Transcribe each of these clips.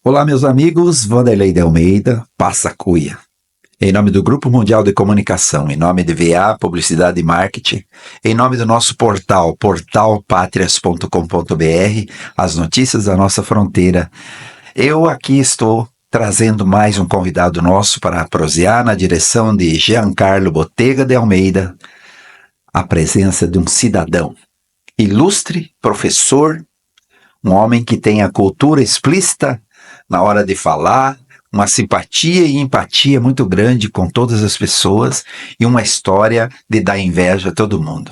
Olá, meus amigos, Wanderlei de Almeida, Passa Cuia. Em nome do Grupo Mundial de Comunicação, em nome de VA, Publicidade e Marketing, em nome do nosso portal, portalpatrias.com.br, as notícias da nossa fronteira, eu aqui estou trazendo mais um convidado nosso para prosear na direção de Giancarlo Bottega de Almeida, a presença de um cidadão, ilustre, professor, um homem que tem a cultura explícita na hora de falar, uma simpatia e empatia muito grande com todas as pessoas e uma história de dar inveja a todo mundo.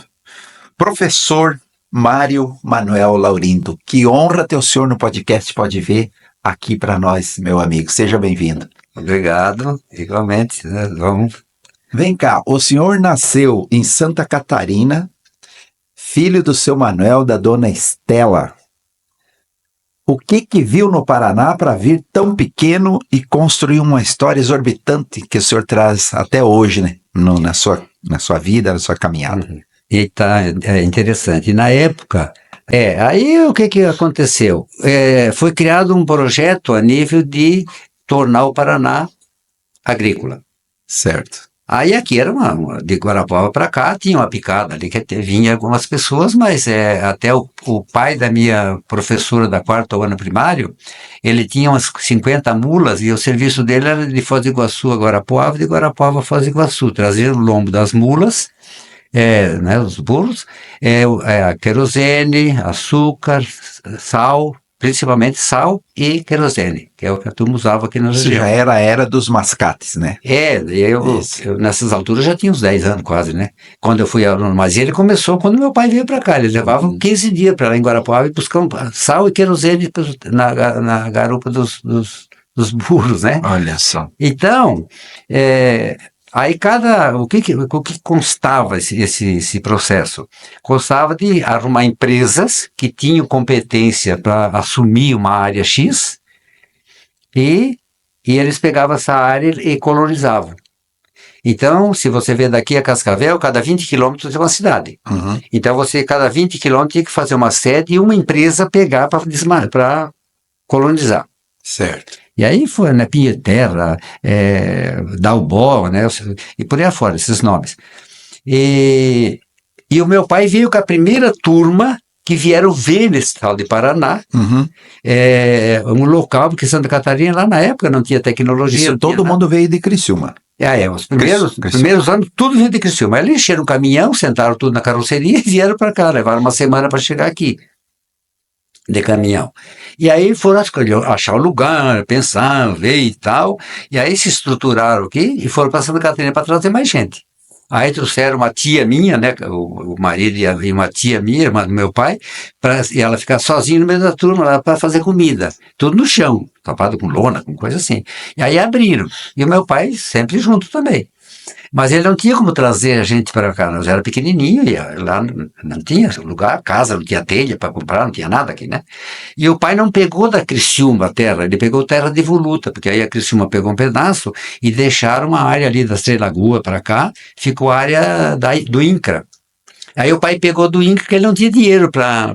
Professor Mário Manuel Laurindo, que honra ter o senhor no podcast Pode Ver aqui para nós, meu amigo. Seja bem-vindo. Obrigado, igualmente, né? Vamos. Vem cá, o senhor nasceu em Santa Catarina, filho do seu Manuel, da dona Estela. O que viu no Paraná para vir tão pequeno e construir uma história exorbitante que o senhor traz até hoje, né? Na sua vida, na sua caminhada. E tá, é interessante. E na época, aí o que aconteceu? Foi criado um projeto a nível de tornar o Paraná agrícola. Certo. Aí aqui era de Guarapuava para cá, tinha uma picada ali que vinha algumas pessoas, mas até o pai da minha professora da quarto ano primário, ele tinha umas 50 mulas e o serviço dele era de Foz do Iguaçu a Guarapuava, de Guarapuava a Foz do Iguaçu, trazia o lombo das mulas, né, os burros, querosene, açúcar, sal, principalmente sal e querosene, que é o que a turma usava aqui na região. Isso já era a era dos mascates, né? Eu nessas alturas já tinha uns 10 anos quase, né? Quando eu fui aluno, mas ele começou quando meu pai veio para cá, ele levava 15 dias para lá em Guarapuava e buscar sal e querosene na garupa dos burros, né? Olha só. Então, aí o que constava esse processo? Constava de arrumar empresas que tinham competência para assumir uma área X e eles pegavam essa área e colonizavam. Então, se você vê daqui a Cascavel, cada 20 quilômetros é uma cidade. Uhum. Então, cada 20 quilômetros tinha que fazer uma sede e uma empresa pegar para colonizar. Certo. E aí foi, né, Pinha-Terra, Dalbó, né, e por aí afora, esses nomes. E o meu pai veio com a primeira turma que vieram ver nesse tal de Paraná, Uhum. Um local, porque Santa Catarina lá na época não tinha tecnologia. Isso todo mundo veio de Criciúma. Os primeiros anos tudo veio de Criciúma. Aí eles encheram um caminhão, sentaram tudo na carroceria e vieram para cá, levaram uma semana para chegar aqui, de caminhão. E aí foram achar o lugar, pensar, ver e tal, e aí se estruturaram aqui e foram para Santa Catarina para trazer mais gente. Aí trouxeram uma tia minha, né, o marido e uma tia minha, irmã do meu pai, e ela ficar sozinha no meio da turma lá para fazer comida, tudo no chão, tapado com lona, com coisa assim. E aí abriram, e o meu pai sempre junto também. Mas ele não tinha como trazer a gente para cá, nós era pequenininho, e lá não tinha lugar, casa, não tinha telha para comprar, não tinha nada aqui, né? E o pai não pegou da Criciúma a terra, ele pegou terra de voluta, porque aí a Criciúma pegou um pedaço e deixaram uma área ali das Três Lagoas para cá, ficou a área do INCRA. Aí o pai pegou do INCRA porque ele não tinha dinheiro para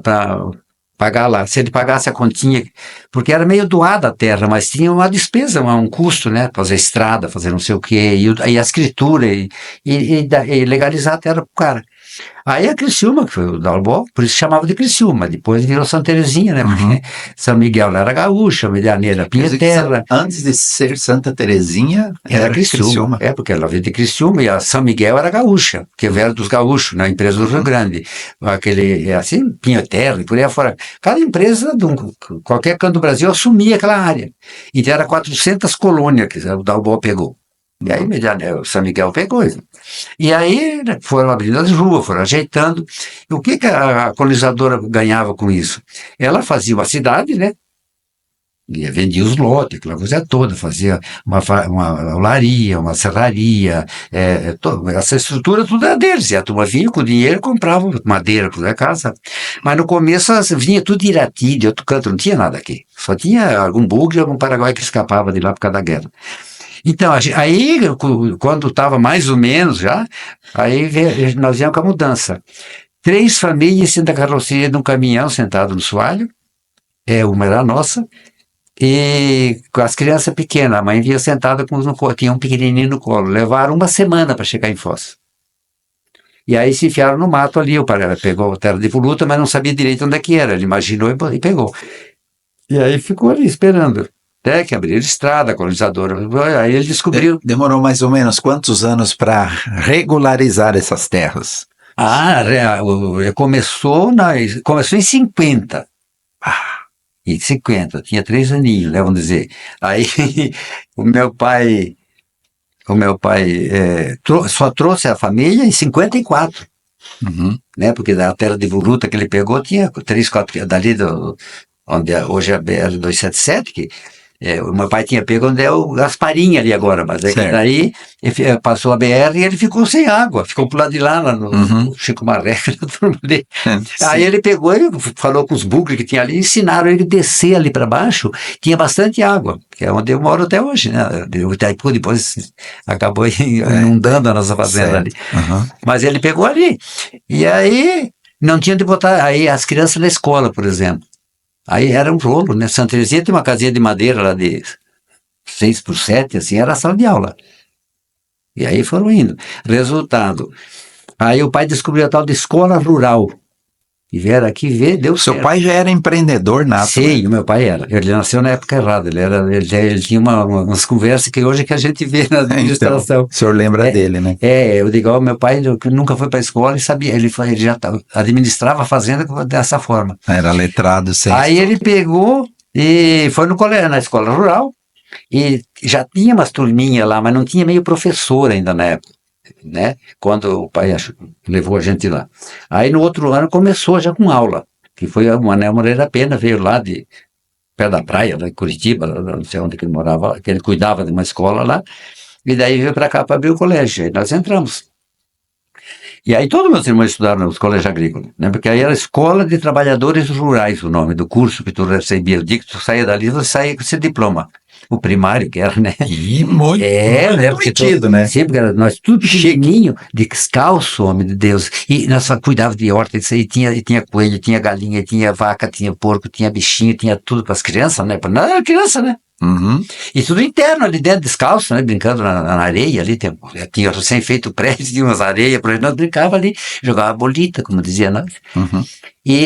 pagar lá, se ele pagasse a continha, porque era meio doada a terra, mas tinha uma despesa, um custo, né, fazer estrada, fazer não sei o quê, e a escritura, e legalizar a terra pro cara. Aí a Criciúma, que foi o Dalbó, por isso chamava de Criciúma, depois virou Santa Terezinha, né, porque São Miguel era gaúcha, Medianeira, Pinha-Terra. Antes de ser Santa Terezinha, era Criciúma. Porque ela veio de Criciúma, e a São Miguel era gaúcha, porque era dos gaúchos, na empresa do Rio Grande. Assim, Pinha-Terra, e por aí afora. Cada empresa, qualquer canto do Brasil, assumia aquela área. Então era 400 colônias que o Dalbó pegou. E aí o São Miguel pegou isso. E aí foram abrindo as ruas, foram ajeitando. E o que a colonizadora ganhava com isso? Ela fazia uma cidade, né? Vendia os lotes, aquela coisa toda, fazia uma olaria, uma serraria, essa estrutura tudo era deles, e a turma vinha com dinheiro e comprava madeira para a casa. Mas no começo vinha tudo de Irati, de outro canto, não tinha nada aqui, só tinha algum bugre, algum paraguai que escapava de lá por causa da guerra. Então, aí, quando estava mais ou menos já, aí nós viemos com a mudança. 3 famílias em cima da carroceria de um caminhão sentado no soalho, uma era nossa, e com as crianças pequenas, a mãe vinha sentada com tinha um pequenininho no colo. Levaram uma semana para chegar em Foz. E aí se enfiaram no mato ali, o pai pegou a terra de voluta, mas não sabia direito onde é que era. Ele imaginou e pegou. E aí ficou ali esperando. Até que abriram estrada, colonizadora. Aí ele descobriu. Demorou mais ou menos quantos anos para regularizar essas terras? Começou em 50. Em 50, tinha 3 aninhos, né, vamos dizer. Aí o meu pai só trouxe a família em 54. Uhum. Né, porque da terra de voluta que ele pegou tinha 3, 4, dali onde hoje é a BR-277, que o meu pai tinha pego onde é o Gasparinha ali agora, mas é que daí passou a BR e ele ficou sem água, ficou pro lado de lá no Chico Maré. Aí ele pegou e falou com os bugres que tinha ali, ensinaram ele a descer ali para baixo, tinha bastante água, que é onde eu moro até hoje, né? O Itaipu depois acabou inundando a nossa fazenda ali. Mas ele pegou ali, e aí não tinha de botar aí as crianças na escola, por exemplo. Aí era um rolo, né? Santa Teresinha tem uma casinha de madeira lá de 6x7, assim, era a sala de aula. E aí foram indo. Resultado, aí o pai descobriu a tal de escola rural. E vieram aqui ver, deu certo. Seu pai já era empreendedor nato? Sim, o meu pai era. Ele nasceu na época errada. Ele tinha umas conversas que hoje que a gente vê na administração. Então, o senhor lembra dele, né? Eu digo, meu pai nunca foi para a escola e sabia, ele já administrava a fazenda dessa forma. Era letrado, sem. Aí ele pegou e foi no colégio, na escola rural, e já tinha umas turminhas lá, mas não tinha meio professor ainda na época, né? Quando o pai levou a gente lá. Aí no outro ano começou já com aula, que foi o Mané Moreira Pena, veio lá de pé da praia, lá em Curitiba, não sei onde que ele morava, que ele cuidava de uma escola lá, e daí veio para cá para abrir o colégio, aí nós entramos. E aí todos meus irmãos estudaram nos colégios agrícolas, né? Porque aí era Escola de Trabalhadores Rurais, o nome do curso que tu recebia. O dia que tu saía dali, você saía com esse diploma. O primário, que era, né? E muito né? Metido, né? Sempre era nós tudo pequenininho, descalço, homem de Deus. E nós só cuidava de horta, isso aí tinha coelho, tinha galinha, tinha vaca, tinha porco, tinha bichinho, tinha tudo para as crianças, né? Não era criança, né? E tudo interno ali dentro, descalço, né? Brincando na areia ali, tinha recém-feito prédio, tinha umas areias, por aí nós brincava ali, jogava bolita, como dizia nós.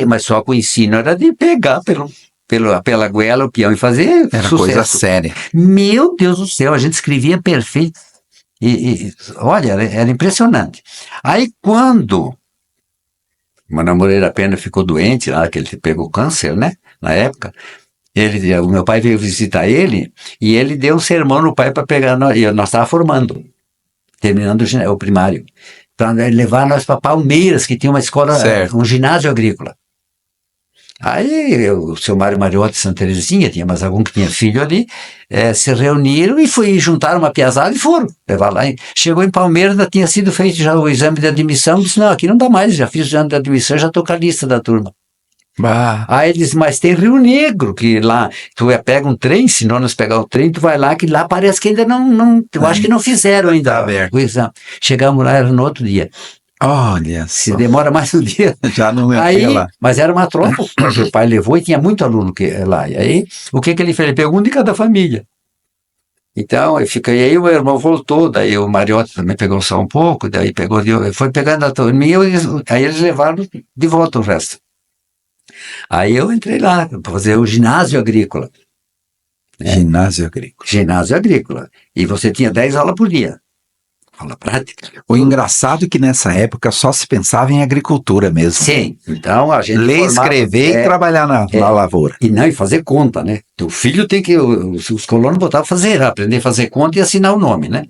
Mas só que o ensino era de pegar pela goela o peão e fazer era sucesso. Coisa séria. Meu Deus do céu, a gente escrevia perfeito. Olha, era impressionante. Aí quando Mané Moreira Pena ficou doente, lá que ele pegou câncer, né? Na época, o meu pai veio visitar ele e ele deu um sermão no pai para pegar nós. E nós estávamos formando, terminando o primário, para levar nós para Palmeiras, que tinha uma escola, um ginásio agrícola. Aí o seu Mário Mariotti e Santa Teresinha, tinha mais algum que tinha filho ali, se reuniram e juntaram uma piazada e foram levar lá. Chegou em Palmeiras, ainda tinha sido feito já o exame de admissão, disse, não, aqui não dá mais, já fiz o exame de admissão, já estou com a lista da turma. Aí ele disse, mas tem Rio Negro, que lá, tu pega um trem, se não nos pegar o trem, tu vai lá, que lá parece que ainda não eu acho que não fizeram ainda o exame. Chegamos lá, era no outro dia. Olha, se demora mais um dia. Já não ia lá. Mas era uma tropa que o pai levou e tinha muito aluno lá. E aí, o que ele fez? Ele pegou um de cada família. Então, e aí o meu irmão voltou, daí o Mariotti também pegou só um pouco, daí foi pegando a turminha, aí eles levaram de volta o resto. Aí eu entrei lá para fazer o ginásio agrícola. Ginásio agrícola. Ginásio agrícola. E você tinha 10 aulas por dia. Aula prática. O engraçado é que nessa época só se pensava em agricultura mesmo. Sim. Então a gente ler, escrever e trabalhar na lavoura. E fazer conta, né? O filho tem que, os colonos botavam aprender a fazer conta e assinar o nome, né?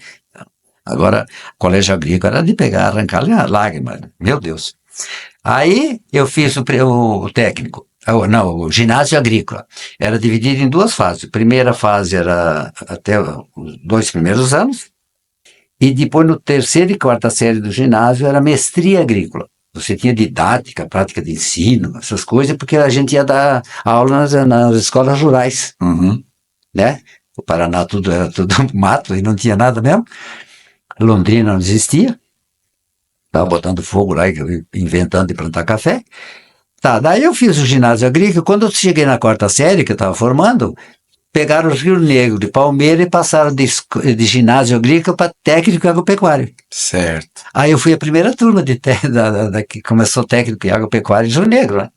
Agora, colégio agrícola era de pegar, arrancar lágrimas. Meu Deus. Aí eu fiz o técnico, o ginásio agrícola. Era dividido em 2 fases. A primeira fase era até os 2 primeiros anos, e depois no 3ª e 4ª série do ginásio era mestria agrícola. Você tinha didática, prática de ensino, essas coisas, porque a gente ia dar aula nas escolas rurais, né? O Paraná era tudo mato e não tinha nada mesmo. Londrina não existia. Estava botando fogo lá, inventando de plantar café. Daí eu fiz o ginásio agrícola. Quando eu cheguei na 4ª série, que eu estava formando, pegaram o Rio Negro de Palmeira e passaram de ginásio agrícola para técnico agropecuário. Certo. Aí eu fui a primeira turma que começou técnico em agropecuário de Rio Negro, né?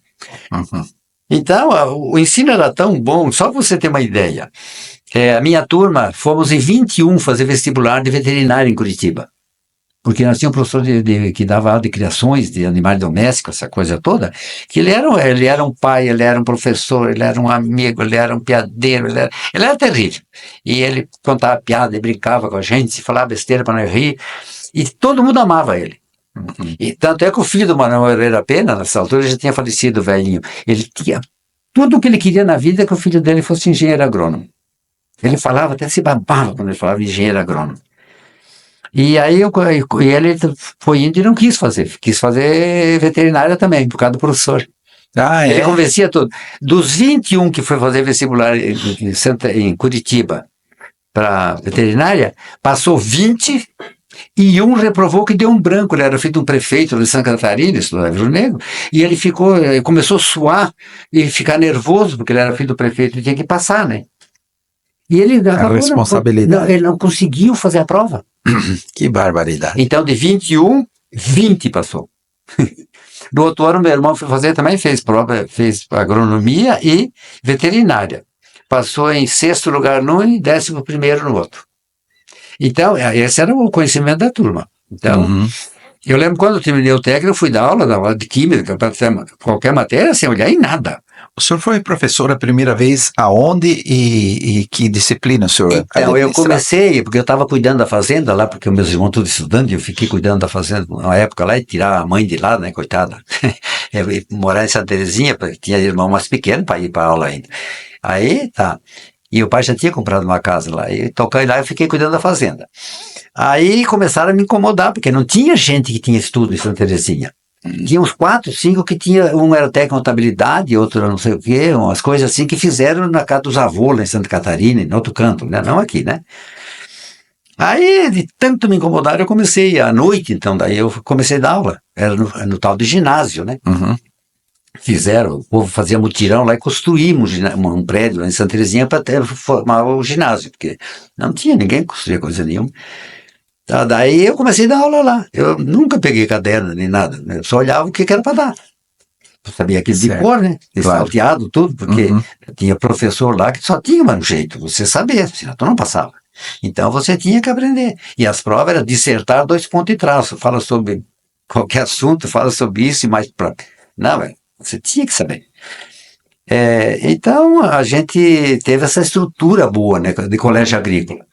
Uhum. Então, o ensino era tão bom, só para você ter uma ideia. A minha turma, fomos em 21 fazer vestibular de veterinário em Curitiba. Porque nós tínhamos um professor que dava aula de criações de animais domésticos, essa coisa toda, que ele era um pai, ele era um professor, ele era um amigo, ele era um piadeiro, ele era terrível. E ele contava piada e brincava com a gente, falava besteira para nós rir, e todo mundo amava ele. Uhum. E tanto é que o filho do Manuel Herrera Pena, nessa altura, já tinha falecido, velhinho. Ele tinha tudo o que ele queria na vida é que o filho dele fosse engenheiro agrônomo. Ele falava, até se babava quando ele falava engenheiro agrônomo. E aí ele foi indo e não quis fazer veterinária também, por causa do professor. Ele convencia tudo. Dos 21 que foi fazer vestibular em Curitiba para veterinária, passou 20 e um reprovou que deu um branco. Ele era filho de um prefeito de Santa Catarina, estudava Rio Negro, e ele começou a suar e ficar nervoso, porque ele era filho do prefeito e tinha que passar, né? E ele a responsabilidade. ele não conseguiu fazer a prova. Que barbaridade. Então, de 21, 20 passou. No outro ano, meu irmão foi fazer também, fez prova, fez agronomia e veterinária. Passou em 6º lugar num e 11º no outro. Então, esse era o conhecimento da turma. Então, eu lembro quando eu terminei o técnico, eu fui dar aula de química, qualquer matéria, sem olhar em nada. O senhor foi professor a primeira vez aonde e que disciplina o senhor? Então, eu comecei, porque eu estava cuidando da fazenda lá, porque meus irmãos todos estudando, e eu fiquei cuidando da fazenda na época lá, e tirar a mãe de lá, né, coitada. Morar em Santa Terezinha, porque tinha irmão mais pequeno para ir para aula ainda. Aí, tá. E o pai já tinha comprado uma casa lá, e toquei lá e fiquei cuidando da fazenda. Aí começaram a me incomodar, porque não tinha gente que tinha estudo em Santa Terezinha. Tinha uns 4, 5 que tinha, um era técnico em contabilidade, outro era não sei o quê, umas coisas assim que fizeram na casa dos avôs lá em Santa Catarina, em outro canto, né? Não aqui, né? Aí, de tanto me incomodar, eu comecei à noite, então, daí eu comecei a dar aula, era no tal de ginásio, né? Fizeram, o povo fazia mutirão lá e construímos um prédio lá em Santa Terezinha para formar o ginásio, porque não tinha ninguém que construía coisa nenhuma. Tá, daí eu comecei a dar aula lá. Eu nunca peguei caderno nem nada, né? Eu só olhava o que era para dar. Eu sabia aquilo de cor, né? Salteado, tudo, porque tinha professor lá que só tinha um jeito, você sabia, senão tu não passava. Então você tinha que aprender. E as provas eram dissertar 2 pontos e traço. Fala sobre qualquer assunto, fala sobre isso e mais pra... Não, você tinha que saber. Então a gente teve essa estrutura boa, né, de colégio agrícola.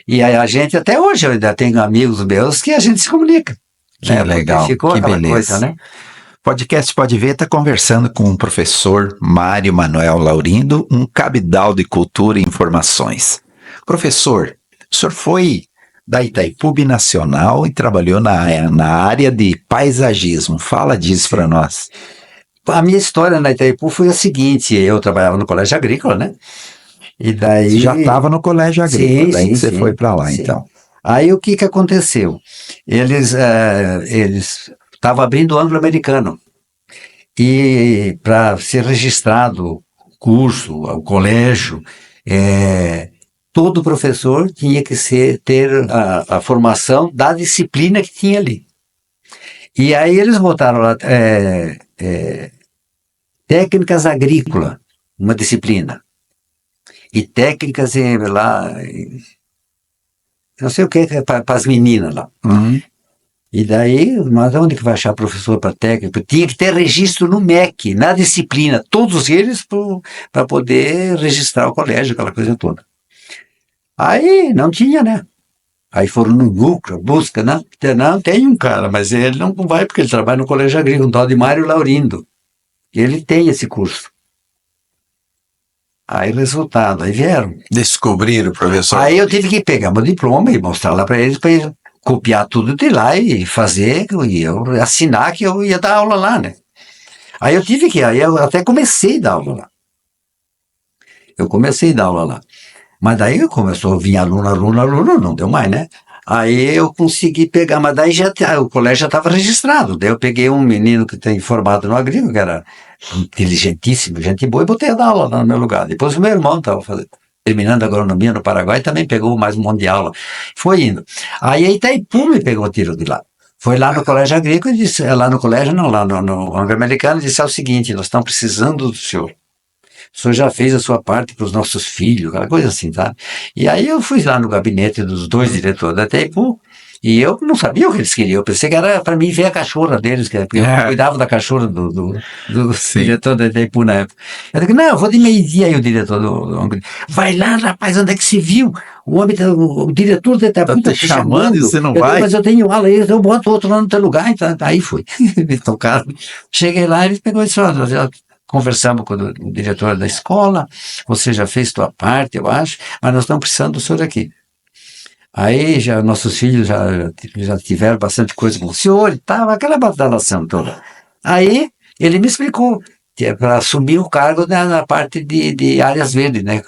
E a gente até hoje ainda tem amigos meus que a gente se comunica. Que legal, ficou que aquela beleza. coisa, né? Podcast Pode Ver está conversando com o professor Mário Manuel Laurindo, um cabedal de cultura e informações. Professor, o senhor foi da Itaipu Nacional e trabalhou na área de paisagismo. Fala disso para nós. A minha história na Itaipu foi a seguinte: eu trabalhava no colégio agrícola, né? E daí... Você já estava no colégio agrícola, daí você foi para lá, então. Aí o que aconteceu? Eles estavam abrindo o anglo-americano. E para ser registrado o curso, o colégio, todo professor tinha que ter a formação da disciplina que tinha ali. E aí eles botaram lá técnicas agrícolas, uma disciplina. E técnicas não sei o que para as meninas lá. E daí, mas onde que vai achar professor para técnico? Tinha que ter registro no MEC, na disciplina, todos eles para poder registrar o colégio, aquela coisa toda. Aí não tinha, né? Aí foram no Google, busca, não, tem um cara, mas ele não vai porque ele trabalha no colégio agrícola, um tal de Mário Laurindo. Ele tem esse curso. Aí, resultado, aí vieram. Descobriram, professor. Aí eu tive que pegar meu diploma e mostrar lá para eles copiar tudo de lá e fazer, e eu assinar que eu ia dar aula lá, né? Aí eu até comecei a dar aula lá. Mas daí começou a vir aluno, não deu mais, né? Aí eu consegui pegar, mas daí o colégio já estava registrado. Daí eu peguei um menino que tem formado no agrícola, que era inteligentíssimo, gente boa, e botei a dar aula lá no meu lugar. Depois o meu irmão estava fazendo. terminando agronomia no Paraguai, também pegou mais um monte de aula. Foi indo. Aí a Itaipu me pegou o tiro de lá. Foi lá no colégio agrícola e disse, lá no colégio não, lá no Anglo-Americano, e disse o seguinte, nós estamos precisando do senhor. O senhor já fez a sua parte para os nossos filhos, aquela coisa assim, tá? E aí eu fui lá no gabinete dos 2 diretores da Itaipu, e eu não sabia o que eles queriam, eu pensei que era para mim ver a cachorra deles, porque eu cuidava da cachorra do diretor da Itaipu na época. Eu digo, não, eu vou de meio-dia. Aí o diretor vai lá, rapaz, onde é que se viu? O diretor da Itaipu tá te chamando e você não vai? Mas eu tenho aula aí, eu boto outro lá no teu lugar. Então, aí fui. Então, cara, cheguei lá, ele pegou e disse, olha, conversamos com o diretor da escola, você já fez sua parte, eu acho, mas nós estamos precisando do senhor aqui. Aí já nossos filhos já tiveram bastante coisa com o senhor e tal, aquela badalação toda. Aí ele me explicou que é para assumir o cargo na parte de áreas verdes, né?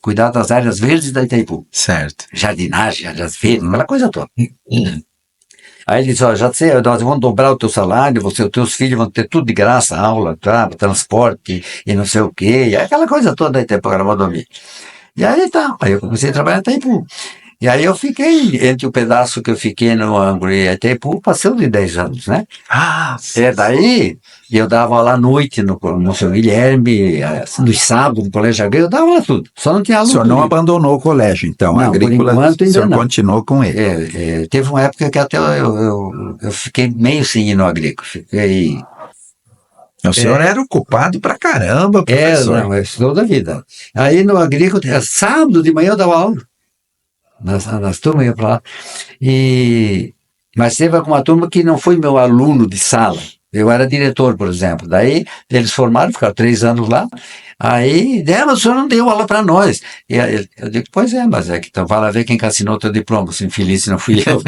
Cuidar das áreas verdes da Itaipu. Certo. Jardinagem, áreas verdes, aquela coisa toda. Aí ele disse, ó, já sei, nós vamos dobrar o teu salário, os teus filhos vão ter tudo de graça, aula, transporte e não sei o quê, e aquela coisa toda aí, programa dormir. E aí tá, aí eu comecei a trabalhar em Itaipu. E aí eu fiquei, entre o pedaço que eu fiquei no Anglo e Itaipu, passou de 10 anos, né? Daí eu dava aula à noite no seu Guilherme, nos sábados, no colégio agrícola, eu dava aula tudo, só não tinha aula. O senhor não abandonou o colégio, então, não, agrícola, por enquanto, ainda o senhor não. continuou com ele. Teve uma época que até eu fiquei meio sem ir no agrícola, fiquei... O senhor era ocupado pra caramba, professor. Não, toda a vida. Aí no agrícola, sábado de manhã eu dava aula. Nas turmas ia para lá. Mas teve uma turma que não foi meu aluno de sala. Eu era diretor, por exemplo. Daí eles formaram, ficaram 3 anos lá. Aí, mas o senhor não deu aula para nós. E eu digo, pois é, mas é que então vai lá ver quem que assinou o teu diploma, se infeliz se não fui eu.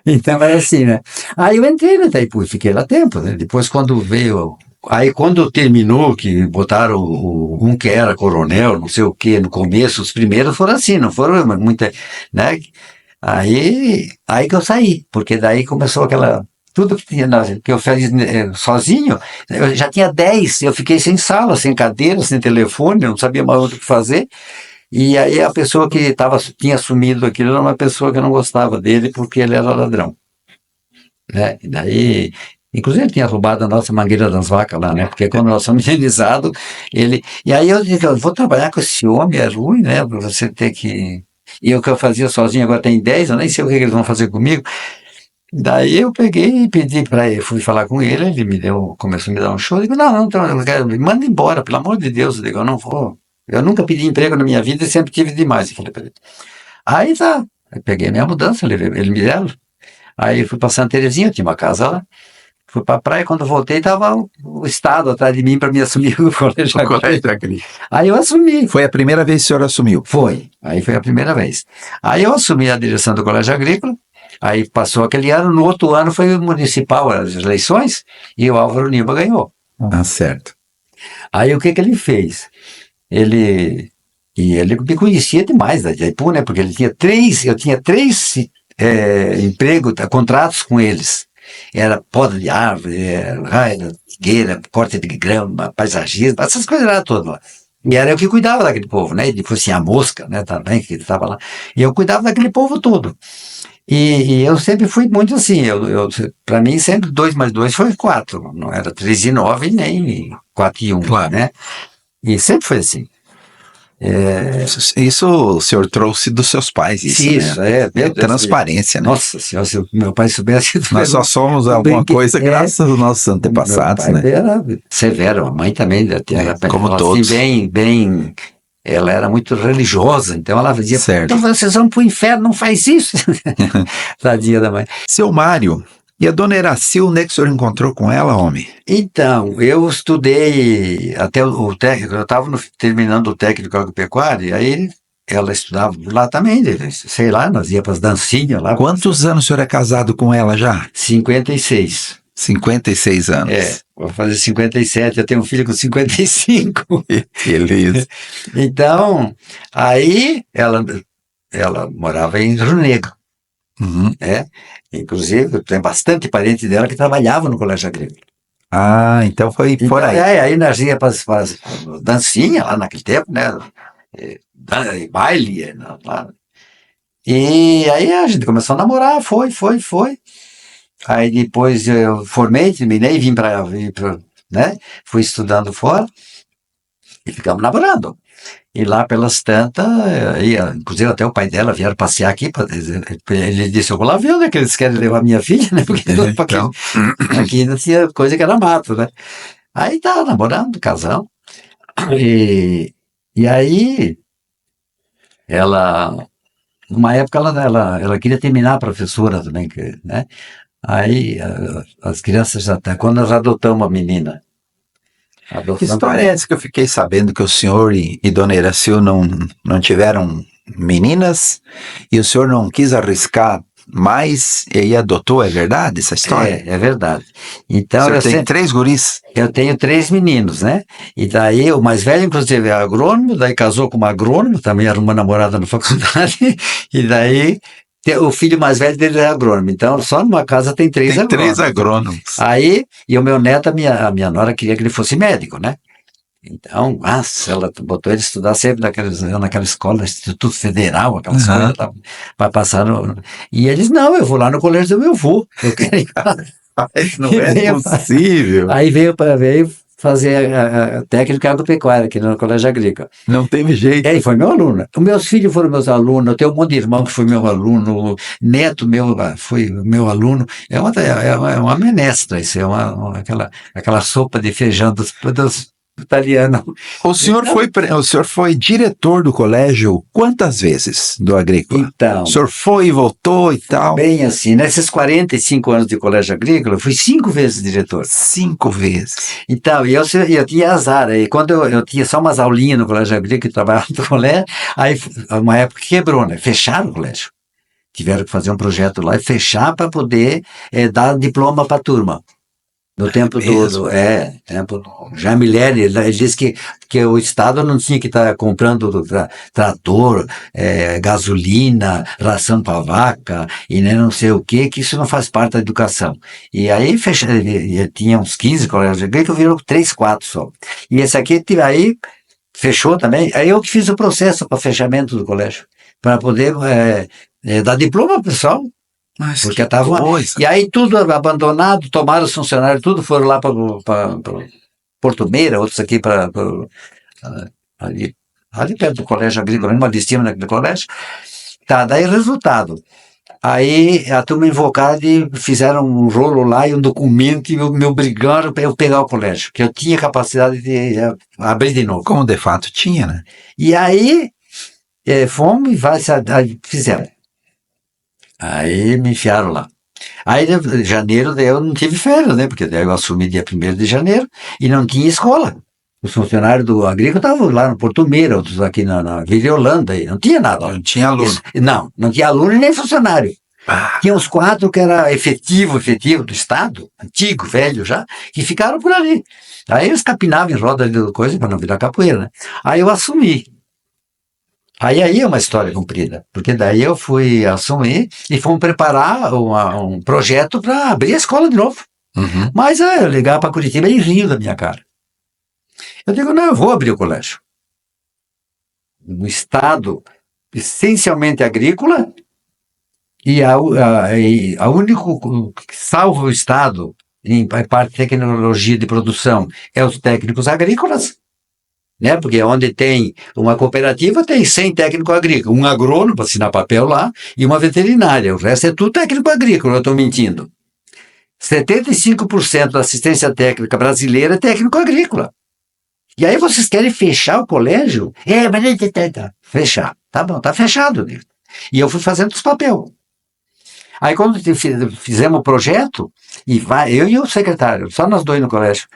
Então era assim, né? Aí eu entrei na Itaipu e fiquei lá tempo, né? Depois quando veio... Aí quando terminou, que botaram um que era coronel, não sei o que, no começo, os primeiros foram assim, não foram muita, né? Aí que eu saí, porque daí começou aquela, tudo que tinha, que eu fiz sozinho, eu já tinha 10, eu fiquei sem sala, sem cadeira, sem telefone, eu não sabia mais o que fazer, e aí a pessoa que tinha assumido aquilo era uma pessoa que eu não gostava dele, porque ele era ladrão, né? E daí... Inclusive ele tinha roubado a nossa mangueira das vacas lá, né? Porque quando nós fomos indenizados, ele... E aí eu disse, eu vou trabalhar com esse homem, é ruim, né? Você ter que... E o que eu fazia sozinho agora tem 10, eu nem sei o que eles vão fazer comigo. Daí eu peguei e pedi para ele, fui falar com ele, ele começou a me dar um show, eu digo, não, então, me manda embora, pelo amor de Deus, eu digo, eu não vou. Eu nunca pedi emprego na minha vida e sempre tive demais, eu falei para ele. Aí tá, eu peguei minha mudança, ele me deu. Aí fui para Santa Terezinha, tinha uma casa lá. Fui para a praia, quando voltei, estava o Estado atrás de mim para me assumir o colégio agrícola. Aí eu assumi. Foi a primeira vez que o senhor assumiu? Foi, aí foi a primeira vez. Aí eu assumi a direção do colégio agrícola, aí passou aquele ano, no outro ano foi o municipal, as eleições, e o Álvaro Nilma ganhou. Certo. Aí o que ele fez? Ele me conhecia demais da Itaipu, né, porque eu tinha 3 empregos, contratos com eles. Era poda de árvore, raia, figueira, corte de grama, paisagismo, essas coisas lá todas lá. E era eu que cuidava daquele povo, né? E depois tinha a mosca, né, também, que estava lá. E eu cuidava daquele povo todo. E eu sempre fui muito assim, para mim sempre 2 mais 2 foi 4, não era 3 e 9 nem 4 e 1, claro, né? E sempre foi assim. Isso o senhor trouxe dos seus pais, isso né? Transparência, né? Nossa senhora, se meu pai soubesse... Nós só somos alguma coisa graças aos nossos antepassados, meu pai, né? Era severo, a mãe também era como todos. Assim, bem, ela era muito religiosa, então ela dizia, certo. Então vocês vão pro inferno, não faz isso. Tadinha da mãe. Seu Mário, e a dona Eraci, onde é que o senhor encontrou com ela, homem? Então, eu estudei até o técnico, eu estava terminando o técnico agropecuário, e aí ela estudava lá também, sei lá, nós ia para as dancinhas lá. Quantos anos o senhor é casado com ela já? 56. 56 anos. Vou fazer 57, eu tenho um filho com 55. Beleza. Então, aí ela morava em Rio Negro. Uhum. Inclusive, tem bastante parente dela que trabalhava no colégio agrícola. Ah, então foi Então, por aí. aí nós ia para as dancinha lá naquele tempo, né? Baile, lá. E aí a gente começou a namorar, foi. Aí depois eu formei, terminei, né? Fui estudando fora e ficamos namorando. E lá pelas tantas, inclusive até o pai dela vieram passear aqui, ele disse, eu vou lá ver onde é que eles querem levar minha filha, né? Porque Então, aqui não tinha coisa que era mato, né? Aí tava namorando, casamos, e aí ela, numa época ela queria terminar a professora também, né? Aí as crianças até, quando nós adotamos a menina, que adotamos história é essa que eu fiquei sabendo que o senhor e Dona Iracil não tiveram meninas e o senhor não quis arriscar mais e aí adotou, é verdade essa história? é verdade. O Então senhor tem 3 guris? eu tenho 3 meninos, né? E daí o mais velho, inclusive, é agrônomo, daí casou com uma agrônoma, também era uma namorada na faculdade, e daí o filho mais velho dele é agrônomo. Então, só numa casa tem 3 Tem 3 agrônomos. agrônomos. Aí, e o meu neto, a minha nora queria que ele fosse médico, né? Então, nossa, ela botou ele estudar sempre naquela escola, Instituto Federal, aquelas coisas, para passar no. E eles, não, eu vou lá no colégio do meu avô. Eu quero ir lá. Mas não E é possível. Aí veio fazer a técnica agropecuária aqui no Colégio Agrícola. Não teve E jeito. aí foi meu aluno. Os meus filhos foram meus alunos, eu tenho um monte de irmão que foi meu aluno, o neto meu foi meu aluno. É uma menestra isso, aquela sopa de feijão dos italianos. O senhor foi diretor do colégio quantas vezes do Agrícola? Então, O senhor foi e voltou e tal? bem assim, nesses 45 anos de Colégio Agrícola, eu fui 5 vezes diretor. 5 vezes. Então, eu tinha azar. Aí, quando eu tinha só umas aulinhas no colégio agrícola, que trabalhava no colégio, aí uma época quebrou, né? Fecharam o colégio. Tiveram que fazer um projeto lá e fechar para poder dar diploma para a turma. No tempo tempo do Jaime Lerner, ele disse que o Estado não tinha que estar comprando trator, gasolina, ração para vaca e nem não sei o que isso não faz parte da educação. E aí tinha uns 15 colégios agrícolas, virou 3, 4 só. E esse aqui, aí fechou também. Aí eu que fiz o processo para fechamento do colégio, para poder dar diploma ao pessoal. Mas Porque que tava coisa. E aí tudo abandonado, tomaram os funcionários, tudo foram lá para Porto Meira, outros aqui para ali perto do colégio agrícola, uma de cima daquele colégio. Tá, daí resultado. Aí a turma invocada e fizeram um rolo lá e um documento e me obrigaram para eu pegar o colégio, que eu tinha capacidade de abrir de novo. Como de fato tinha, né? E aí fomos e fizeram. Aí me enfiaram lá. Aí, em janeiro, daí eu não tive férias, né? Porque daí eu assumi dia 1º de janeiro e não tinha escola. Os funcionários do agrícola estavam lá no Porto Meira, outros aqui na Vila Holanda, e não tinha nada. Não tinha aluno. Não tinha aluno e nem funcionário. Ah, Tinha uns 4 que era efetivo do Estado, antigo, velho já, que ficaram por ali. Aí eles capinavam em roda de coisa para não virar capoeira, né? Aí eu assumi. Aí é uma história comprida, porque daí eu fui assumir e fomos preparar um projeto para abrir a escola de novo. uhum. Mas eu ligar para Curitiba e riam da minha cara. Eu digo, não, eu vou abrir o colégio. No estado essencialmente agrícola e a único que salva o estado em parte de tecnologia de produção é os técnicos agrícolas. Né? Porque onde tem uma cooperativa tem 100 técnicos agrícolas, um agrônomo para assinar papel lá e uma veterinária, o resto é tudo técnico agrícola, eu estou mentindo. 75% da assistência técnica brasileira é técnico agrícola. E aí vocês querem fechar o colégio? Mas fechar. Tá bom, tá fechado. E eu fui fazendo os papel. Aí quando fizemos o projeto, eu e o secretário, só nós dois no colégio.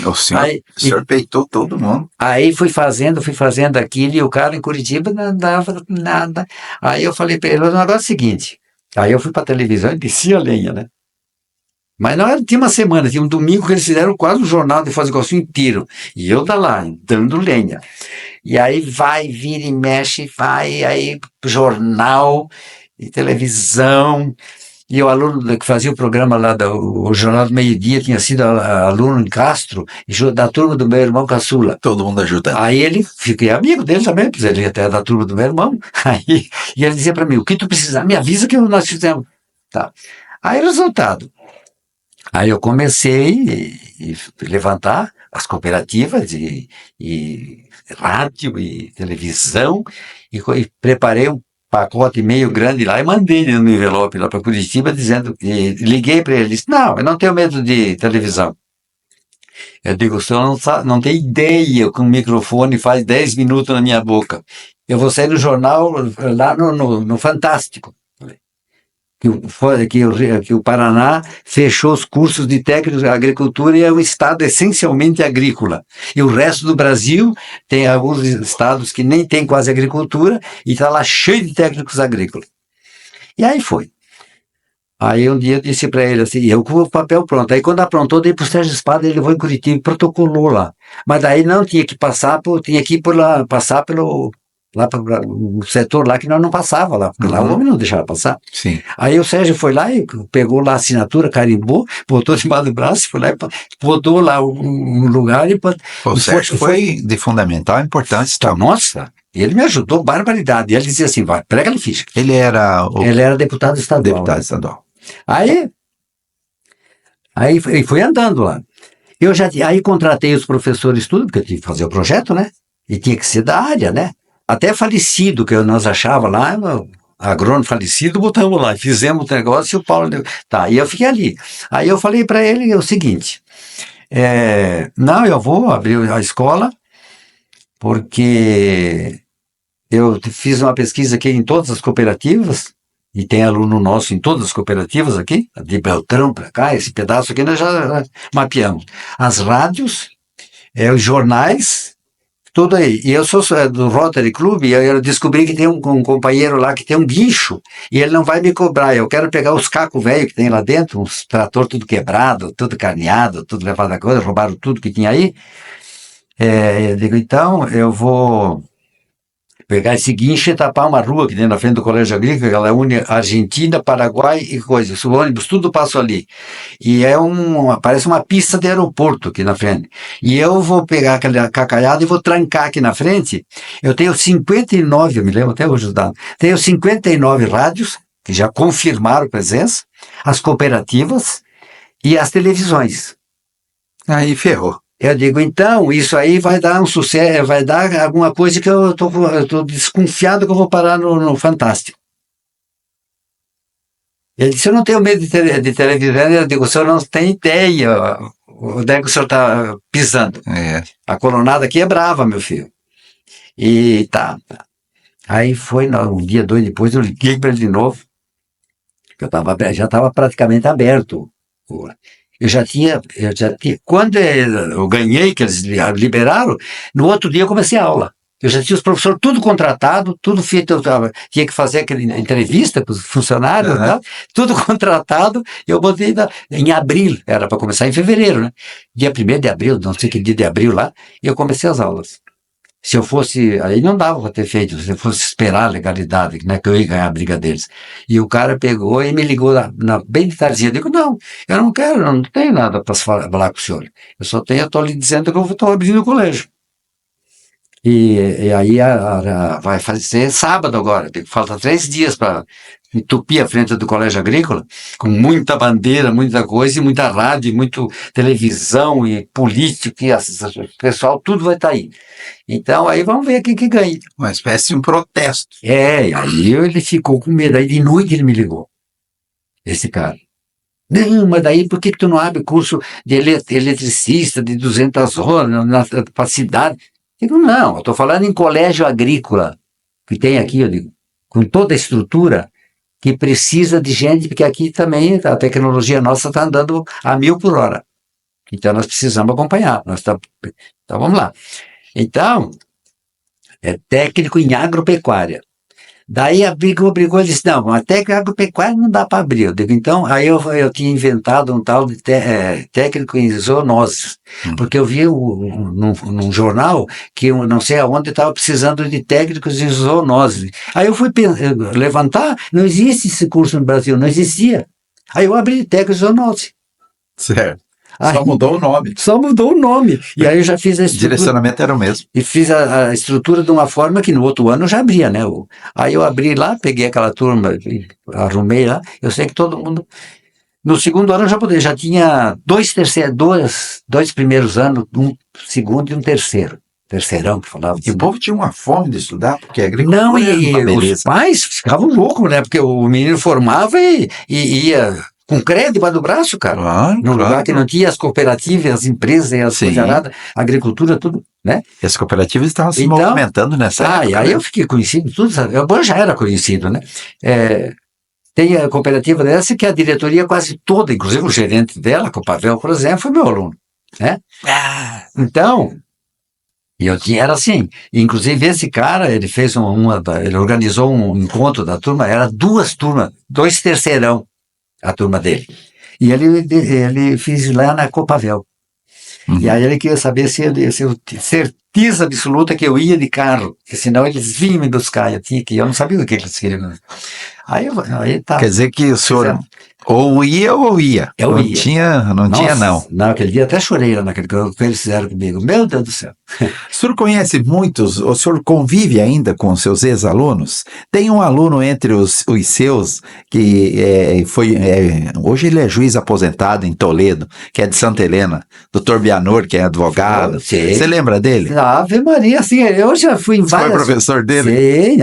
O senhor peitou todo mundo. Aí fui fazendo aquilo e o cara em Curitiba não dava nada. Aí eu falei para ele, o negócio é o seguinte. Aí eu fui para a televisão e desci a lenha, né? Mas não era, tinha uma semana, tinha um domingo que eles fizeram quase um jornal de Foz do Iguaçu inteiro. E eu lá, dando lenha. E aí vira e mexe, aí jornal e televisão. e o aluno que fazia o programa lá, o Jornal do Meio-Dia, tinha sido aluno em Castro, da turma do meu irmão caçula. Todo mundo ajudando. Aí ele, fiquei amigo dele também, porque ele até da turma do meu irmão. Aí, e ele dizia para mim, o que tu precisar, me avisa que nós fizemos. Tá. Aí, resultado. Aí eu comecei a levantar as cooperativas e rádio e televisão e preparei um pacote meio grande lá e mandei no envelope lá para Curitiba dizendo, liguei para ele, disse, não, eu não tenho medo de televisão. Eu digo, o senhor não tem ideia que um microfone faz 10 minutos na minha boca. Eu vou sair no jornal lá no Fantástico. Que o Paraná fechou os cursos de técnicos de agricultura e é um estado essencialmente agrícola. E o resto do Brasil tem alguns estados que nem tem quase agricultura e está lá cheio de técnicos agrícolas. E aí foi. Aí um dia eu disse para ele assim, eu com o papel pronto. Aí quando aprontou, dei para o Sérgio Espada, ele levou em Curitiba e protocolou lá. Mas daí não tinha que passar, tinha que ir por lá, passar pelo... lá para o setor lá que nós não passava lá, porque lá o homem não deixava passar. Sim. Aí o Sérgio foi lá e pegou lá a assinatura, carimbou, botou debaixo do braço, foi lá e botou lá um lugar e... O Sérgio foi de fundamental importância. Então, nossa, ele me ajudou barbaridade. E ele dizia assim, vai, prega a ficha. Ele era deputado estadual. Deputado estadual. Aí foi andando lá. Aí contratei os professores tudo, porque eu tinha que fazer o projeto, né? E tinha que ser da área, né? Até falecido, que nós achava lá, agrônomo falecido, botamos lá, fizemos o negócio e o Paulo... Tá, e eu fiquei ali. Aí eu falei para ele o seguinte, não, eu vou abrir a escola, porque eu fiz uma pesquisa aqui em todas as cooperativas, e tem aluno nosso em todas as cooperativas aqui, de Beltrão para cá, esse pedaço aqui nós já mapeamos. As rádios, os jornais, tudo aí. E eu sou do Rotary Club e eu descobri que tem um companheiro lá que tem um guincho e ele não vai me cobrar. Eu quero pegar os cacos velhos que tem lá dentro, uns trator tudo quebrado, tudo carneado, tudo levado a coisa, roubaram tudo que tinha aí. Eu digo, então, eu vou pegar esse guincho e tapar uma rua que tem na frente do Colégio Agrícola, ela une Argentina, Paraguai e coisas. O ônibus, tudo passa ali. E parece uma pista de aeroporto aqui na frente. E eu vou pegar aquela cacalhada e vou trancar aqui na frente. Eu tenho 59, eu me lembro até hoje os dados, tenho 59 rádios, que já confirmaram presença, as cooperativas e as televisões. Aí ferrou. Eu digo, então, isso aí vai dar um sucesso, vai dar alguma coisa que eu tô desconfiado que eu vou parar no Fantástico. Ele disse, eu não tenho medo de televisão. Eu digo, o senhor não tem ideia onde é que o senhor está pisando. A colunada aqui é brava, meu filho. E tá. Aí foi, um dia, 2 depois, eu liguei para ele de novo. Já estava praticamente aberto. Eu já tinha, quando eu ganhei, que eles liberaram, no outro dia eu comecei a aula. Eu já tinha os professores tudo contratado, tudo feito, tinha que fazer aquela entrevista com os funcionários, né? Tudo contratado, eu botei em abril, era para começar em fevereiro, né? Dia 1º de abril, não sei que dia de abril lá, e eu comecei as aulas. Se eu fosse, aí não dava para ter feito, se eu fosse esperar a legalidade, né, que eu ia ganhar a briga deles. E o cara pegou e me ligou bem de tardezinha. Eu digo, não, eu não quero, eu não tenho nada para falar com o senhor. Eu estou lhe dizendo que eu estou abrindo o colégio. E aí vai fazer sábado agora, falta 3 dias para entupir a frente do Colégio Agrícola, com muita bandeira, muita coisa, e muita rádio, muita televisão e político, e o pessoal, tudo vai estar aí. Então aí vamos ver quem que ganha. Uma espécie de um protesto. Aí ele ficou com medo, aí de noite ele me ligou, esse cara. Não, mas daí por que tu não abre curso de eletricista de 200 horas para a cidade? Eu digo, não, eu estou falando em colégio agrícola, que tem aqui, eu digo, com toda a estrutura, que precisa de gente, porque aqui também a tecnologia nossa está andando a 1000 por hora. Então nós precisamos acompanhar. Então vamos lá. Então, é técnico em agropecuária. Daí brigou, ele disse, não, mas técnico em agropecuária não dá para abrir. Eu digo, então, aí eu tinha inventado um tal de técnico em zoonoses, porque eu vi num jornal que eu não sei aonde estava precisando de técnicos em zoonoses. Aí eu fui levantar, não existe esse curso no Brasil, não existia. Aí eu abri técnico de zoonose. Certo. Aí, Só mudou o nome. Só mudou o nome. E aí eu já fiz a O estrutura. direcionamento era o mesmo. E fiz a estrutura de uma forma que no outro ano eu já abria, né? Aí eu abri lá, peguei aquela turma, arrumei lá. Eu sei que todo mundo. No segundo ano eu já tinha dois primeiros anos, um segundo e um terceiro. Terceirão, que falava. E o povo tinha uma fome de estudar, porque a agricultura Não, era uma e beleza. os pais ficavam loucos, né? Porque o menino formava e ia com crédito debaixo do braço, cara. Claro, Num lugar que não tinha as cooperativas, as empresas e as coisas a agricultura, tudo, né? E as cooperativas estavam se movimentando nessa época. E aí eu fiquei conhecido, tudo, eu já era conhecido, né? Tem a cooperativa dessa que a diretoria quase toda, inclusive o gerente dela, com o Pavel, por exemplo, foi meu aluno, né? Então, era assim, inclusive esse cara, ele fez ele organizou um encontro da turma, era 2 turmas, 2 terceirão, a turma dele. E ele fez lá na Copavel. E aí ele queria saber se eu tinha certeza absoluta que eu ia de carro, porque senão eles vinham me buscar, eu não sabia o que eles queriam. Aí tá. Quer dizer que o senhor ou ia ou ia. Eu ia. Não tinha, não. Não, aquele dia até chorei lá naquele que eles fizeram comigo. Meu Deus do céu. O senhor conhece muitos, o senhor convive ainda com seus ex-alunos? Tem um aluno entre os seus que hoje ele é juiz aposentado em Toledo, que é de Santa Helena, doutor Bianor, que é advogado. Você lembra dele? Ave Maria, sim, eu já fui em várias... Você foi professor dele? Sim,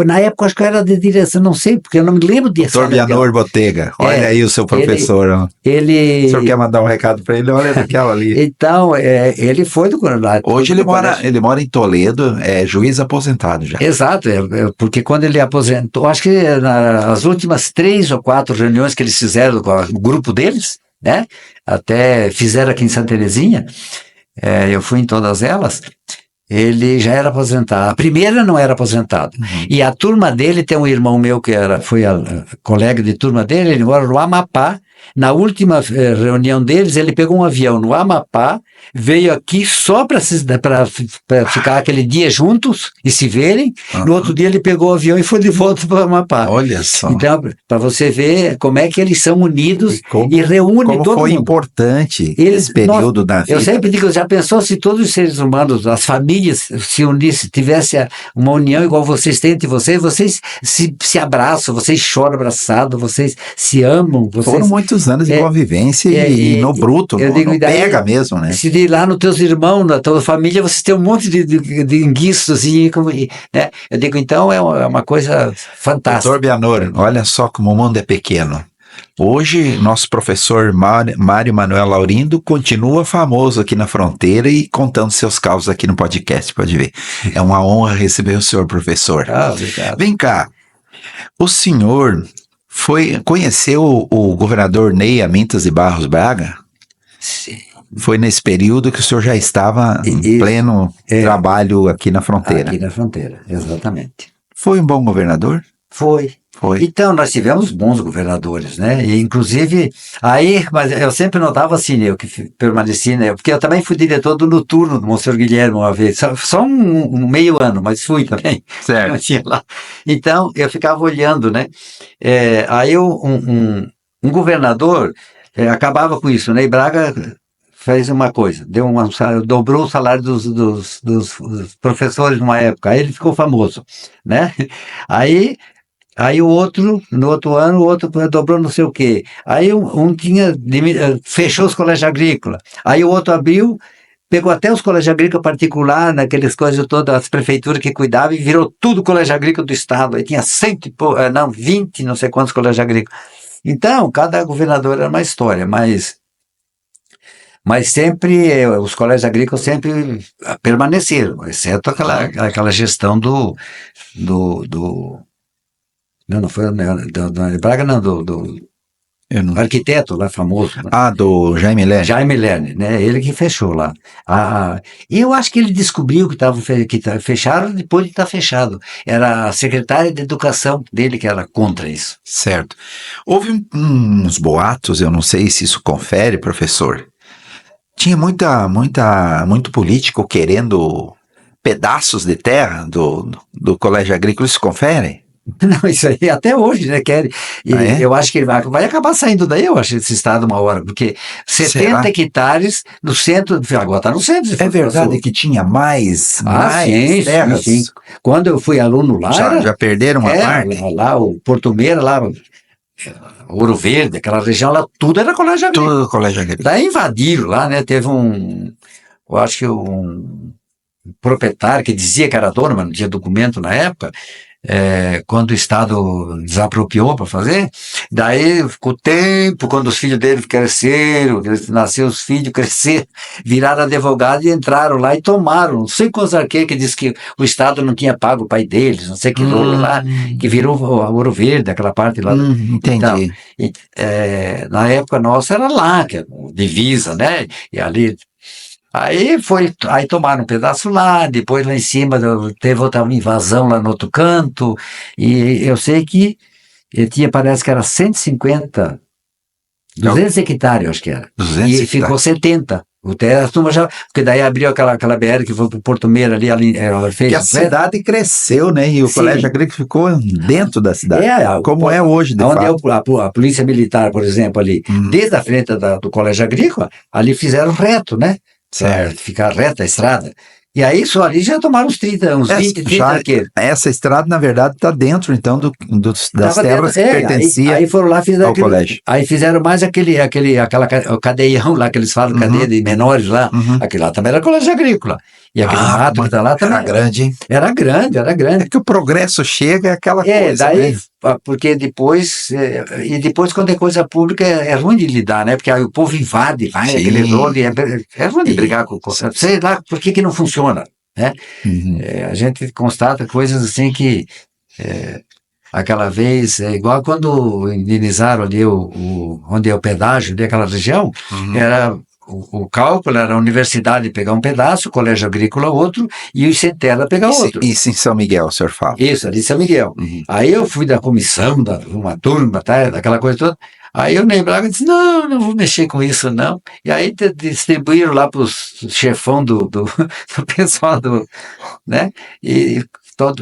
na época acho que eu era de direção, não sei, porque eu não me lembro disso. Doutor Bianor Botega, olha aí o seu professor. O senhor quer mandar um recado para ele? Olha aquela ali. Então, ele foi do Coronel. Hoje ele mora em Toledo, é juiz aposentado já. Exato, porque quando ele aposentou, acho que nas últimas 3 ou 4 reuniões que eles fizeram com o grupo deles, né? Até fizeram aqui em Santa Terezinha, eu fui em todas elas. Ele já era aposentado. A primeira não era aposentado. E a turma dele tem um irmão meu que foi colega de turma dele, ele mora no Amapá. Na última reunião deles, ele pegou um avião no Amapá, veio aqui só para ficar aquele dia juntos e se verem. No outro dia ele pegou o avião e foi de volta para o Amapá. Olha só. Então, para você ver como é que eles são unidos e reúnem todo mundo. Como foi importante esse período da vida. Eu sempre digo, já pensou se todos os seres humanos, as famílias se unissem, tivessem uma união igual vocês têm entre vocês se abraçam, vocês choram abraçados, vocês se amam. Foram muitos anos de convivência e no bruto, não pega mesmo, né? Se de lá nos teus irmãos, na tua família, você tem um monte de enguiços, né? Eu digo, então é uma coisa fantástica. Doutor Bianor, olha só como o mundo é pequeno. Hoje, nosso professor Mário Manuel Laurindo continua famoso aqui na fronteira e contando seus causos aqui no podcast, pode ver. É uma honra receber o senhor, professor. Obrigado. Vem cá, o senhor conheceu o governador Ney Amintas de Barros Braga? Sim. Foi nesse período que o senhor já estava em pleno trabalho aqui na fronteira. Aqui na fronteira, exatamente. Foi um bom governador? Foi. Então, nós tivemos bons governadores, né? E, inclusive, mas eu sempre notava assim, eu que permaneci, né? Porque eu também fui diretor do Noturno do Monsenhor Guilherme uma vez, só um meio ano, mas fui também. Certo. Eu tinha lá. Então, eu ficava olhando, né? Aí um governador acabava com isso, né? E Braga fez uma coisa, dobrou o salário dos professores numa época, aí ele ficou famoso, né? Aí no outro ano, o outro dobrou não sei o quê. Aí fechou os colégios agrícolas. Aí o outro abriu, pegou até os colégios agrícolas particulares, naquelas coisas todas, as prefeituras que cuidavam, e virou tudo colégio agrícola do estado. Aí tinha 20, não sei quantos colégios agrícolas. Então, cada governador era uma história, mas sempre, os colégios agrícolas sempre permaneceram, exceto aquela gestão não foi do Braga, não, do arquiteto lá famoso. Né? Do Jaime Lerner. Jaime Lerner, né? Ele que fechou lá. Eu acho que ele descobriu que fecharam depois de estar fechado. Era a secretária de educação dele que era contra isso. Certo. Houve uns boatos, eu não sei se isso confere, professor. Tinha muito político querendo pedaços de terra do colégio agrícola, isso confere? Não, isso aí até hoje, né? É? Eu acho que ele vai acabar saindo daí, eu acho, esse estado uma hora, porque 70 Será? hectares no centro, agora está no centro de É Foz do verdade Iguaçu. que tinha Ah, mais sim, sim, sim. terras? Quando eu fui aluno lá, Já perderam uma parte? lá o Porto Meira, lá, Ouro Verde, aquela região lá, tudo era colégio agrícola. Tudo do colégio agrícola. Daí invadiram lá, né? Teve eu acho que um proprietário que dizia que era dono, mas não tinha documento na época, quando o Estado desapropriou para fazer, daí ficou tempo, quando os filhos dele cresceram, nasceram os filhos, cresceram, viraram advogado e entraram lá e tomaram, não sei quantos arqueiros que disse que o Estado não tinha pago o pai deles, não sei que rolo lá, que virou Ouro Verde, aquela parte lá. Então, Entendi. na época nossa era lá, que é divisa, né? E ali aí tomaram um pedaço lá, depois lá em cima teve outra invasão lá no outro canto, e eu sei que tinha, parece que era 150, 200 hectares, eu acho que era. 200 E ficou hectares. 70. A turma já, porque daí abriu aquela BR que foi pro Porto Meira ali ela fez. Que a cidade cresceu, né? E o Sim. colégio agrícola ficou dentro da cidade. Como é hoje, de onde fato. a polícia militar, por exemplo, ali, desde a frente do colégio agrícola, ali fizeram reto, né? Para Certo. ficar reta a estrada. E aí só ali já tomaram uns 20, 30 arqueiros. Essa estrada, na verdade, está dentro, então, das terras que pertenciam aí foram lá, fizeram ao colégio. Aí fizeram mais o cadeião lá, que eles falam, cadeia de menores lá. Aquele lá também era colégio agrícola. E aquele mato que está lá também. Era grande, hein? Era grande, era grande. É que o progresso chega, é aquela coisa, daí, né? porque depois, e depois quando é coisa pública é ruim de lidar, né? Porque aí o povo invade, vai, Sim. aquele rolo, é ruim de brigar com o sei lá por que não funciona, né? A gente constata coisas assim que aquela vez, igual quando indenizaram ali onde é o pedágio, ali aquela região, era o cálculo era a universidade pegar um pedaço, o colégio agrícola outro, e o Centela pegar outro. Isso em São Miguel, o senhor fala. Isso, ali em São Miguel. Aí eu fui da comissão, uma turma, tá, daquela coisa toda. Aí o Ney Braga disse, não vou mexer com isso, não. E aí distribuíram lá para os chefão do pessoal né? E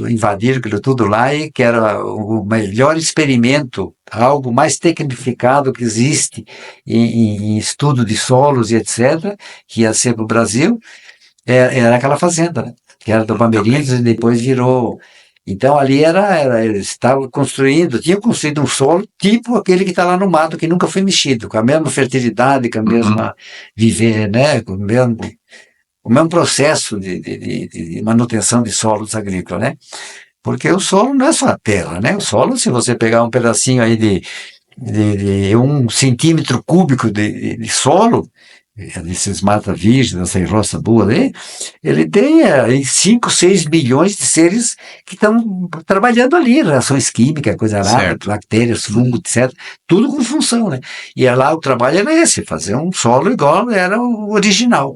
invadiram aquilo tudo lá, e que era o melhor experimento, algo mais tecnificado que existe em estudo de solos e etc., que ia ser para o Brasil, era aquela fazenda, né? Que era do Bamerindos e depois virou. Então ali eles estavam tinham construído um solo tipo aquele que está lá no mato, que nunca foi mexido, com a mesma fertilidade, com a mesma viver, né? Com o mesmo processo de manutenção de solos agrícolas, né? Porque o solo não é só a terra, né? O solo, se você pegar um pedacinho aí de 1 centímetro cúbico de solo, desses mata virgem, dessa roça boa aí, ele tem 5, 6 bilhões de seres que estão trabalhando ali, reações químicas, coisa rara, bactérias, fungos, etc. Tudo com função, né? E lá o trabalho era esse, fazer um solo igual era o original.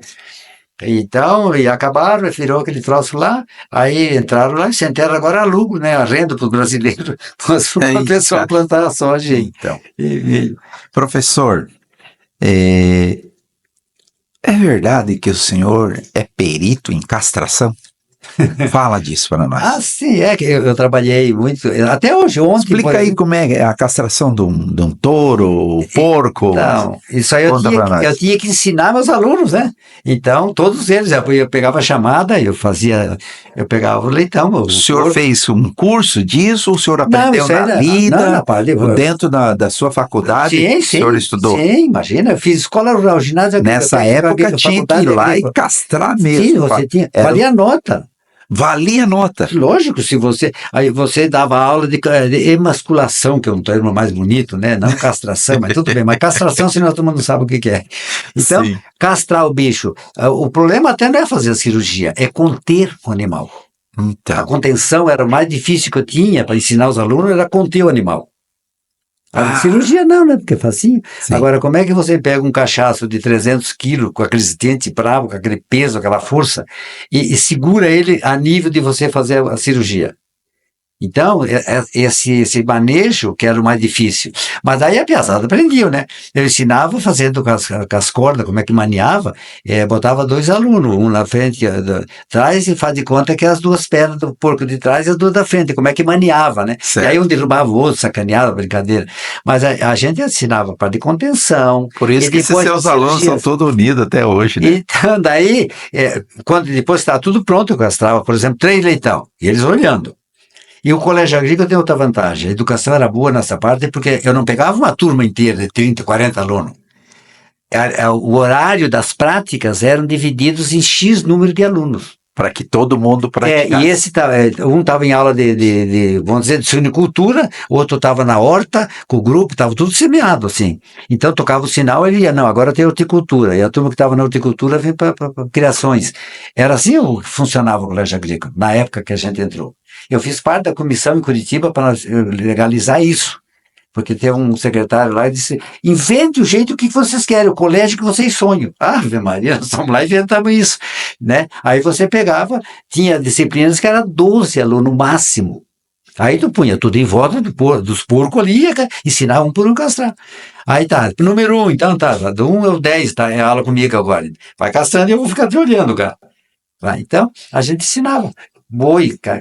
Então, e acabaram, virou aquele troço lá, aí entraram lá e Centela agora alugo, né? Arrendo para os brasileiros, para o pessoal plantar a soja. Então, professor, é verdade que o senhor é perito em castração? Fala disso para nós. Ah, sim, que eu trabalhei muito, até hoje, ontem. Explica aí como é a castração de um touro, porco. Então, isso aí eu tinha que ensinar meus alunos, né? Então, todos eles, eu pegava a chamada, eu pegava o leitão. O senhor fez um curso disso, ou o senhor aprendeu na vida, dentro da sua faculdade? Sim, o senhor estudou? Sim, imagina, eu fiz escola rural, ginásio. Nessa época tinha que ir lá e castrar mesmo. Sim, você tinha, valia nota. Valia nota. Lógico, aí você dava aula de emasculação, que é um termo mais bonito, né? Não castração, mas tudo bem. Mas castração, senão todo mundo sabe o que é. Então, castrar o bicho. O problema até não é fazer a cirurgia, é conter o animal. Então. A contenção era o mais difícil que eu tinha para ensinar os alunos, era conter o animal. A cirurgia não, né? Porque é facinho. Sim. Agora, como é que você pega um cachaço de 300 quilos, com aqueles dentes bravos, com aquele peso, aquela força, e segura ele a nível de você fazer a cirurgia? Então, esse manejo que era o mais difícil. Mas aí a piazada aprendia, né? Eu ensinava fazendo com as cordas, como é que maniava, botava 2 alunos, um na frente, atrás, e faz de conta que as 2 pernas do porco de trás e as 2 da frente, como é que maniava, né? Certo. E aí um derrubava o outro, sacaneava, brincadeira. Mas a gente ensinava para de contenção. Por isso que esses seus alunos são todos unidos até hoje, né? Então, daí, quando depois estava tudo pronto, eu castrava, por exemplo, 3 leitão, e eles olhando. E o colégio agrícola tem outra vantagem. A educação era boa nessa parte porque eu não pegava uma turma inteira de 30, 40 alunos. O horário das práticas eram divididos em X número de alunos. Para que todo mundo praticasse. E esse um estava em aula vamos dizer, de suinicultura, o outro estava na horta, com o grupo, estava tudo semeado, assim. Então tocava o sinal, ele ia, não, agora tem horticultura. E a turma que estava na horticultura veio para criações. Era assim que funcionava o colégio agrícola, na época que a gente entrou. Eu fiz parte da comissão em Curitiba para legalizar isso. Porque teve um secretário lá e disse, invente o jeito que vocês querem, o colégio que vocês sonham. Ave Maria, nós estamos lá e inventamos isso, né? Aí você pegava, tinha disciplinas que era 12 alunos no máximo. Aí tu punha tudo em volta dos porcos ali e ensinava um por um castrar. Aí tá, número 1, então tá, do 1 ao 10, tá, é aula comigo agora. Vai castrando e eu vou ficar te olhando, cara. Vai, então, a gente ensinava. Boi, cara.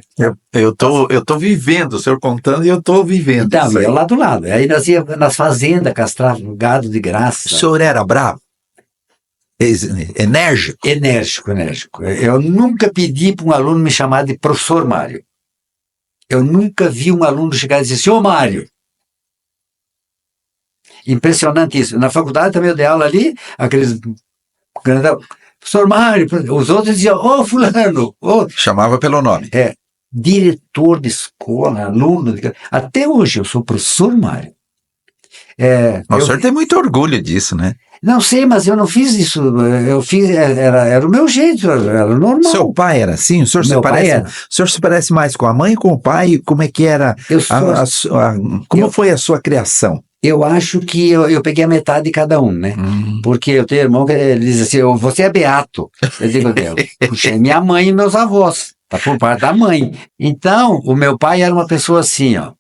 Eu tô vivendo, o senhor contando e eu tô vivendo. Então, ia lá do lado. Aí nós íamos nas fazendas castrar gado de graça. O senhor era bravo? Enérgico? Enérgico. Eu nunca pedi para um aluno me chamar de professor Mário. Eu nunca vi um aluno chegar e dizer, senhor Mário. Impressionante isso. Na faculdade também eu dei aula ali, aqueles... Professor Mário, os outros diziam, ô fulano. Chamava pelo nome. Diretor de escola, aluno. Até hoje eu sou professor Mário. O senhor tem muito orgulho disso, né? Não sei, mas eu não fiz isso. Eu fiz, era o meu jeito, era normal. Seu pai era assim? O senhor se parece mais com a mãe ou com o pai? Como é que era? Como foi a sua criação? Eu acho que eu peguei a metade de cada um, né? Porque eu tenho irmão que ele diz assim, você é beato. Eu digo, puxei minha mãe e meus avós, tá por parte da mãe. Então, o meu pai era uma pessoa assim, ó.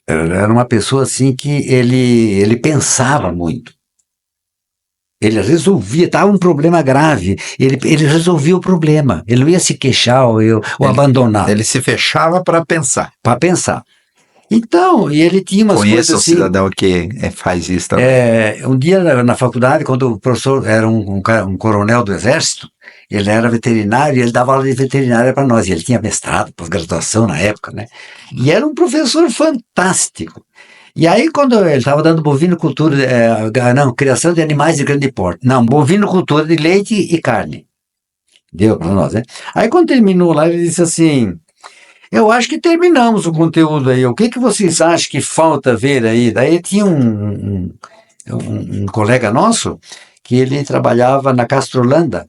Era uma pessoa assim que ele pensava muito. Ele resolvia, estava um problema grave, ele resolvia o problema. Ele não ia se queixar ou abandonar. Ele se fechava para pensar. Para pensar. Então, e ele tinha umas coisas assim... Conheço um cidadão que faz isso também. Um dia na faculdade, quando o professor era um coronel do exército, ele era veterinário e ele dava aula de veterinária para nós. E ele tinha mestrado, pós-graduação na época, né? E era um professor fantástico. E aí, quando ele estava dando bovinocultura, criação de animais de grande porte. Não, bovinocultura de leite e carne. Deu para nós, né? Aí, quando terminou lá, ele disse assim... Eu acho que terminamos o conteúdo aí. O que vocês acham que falta ver aí? Daí tinha um colega nosso que ele trabalhava na Castrolanda,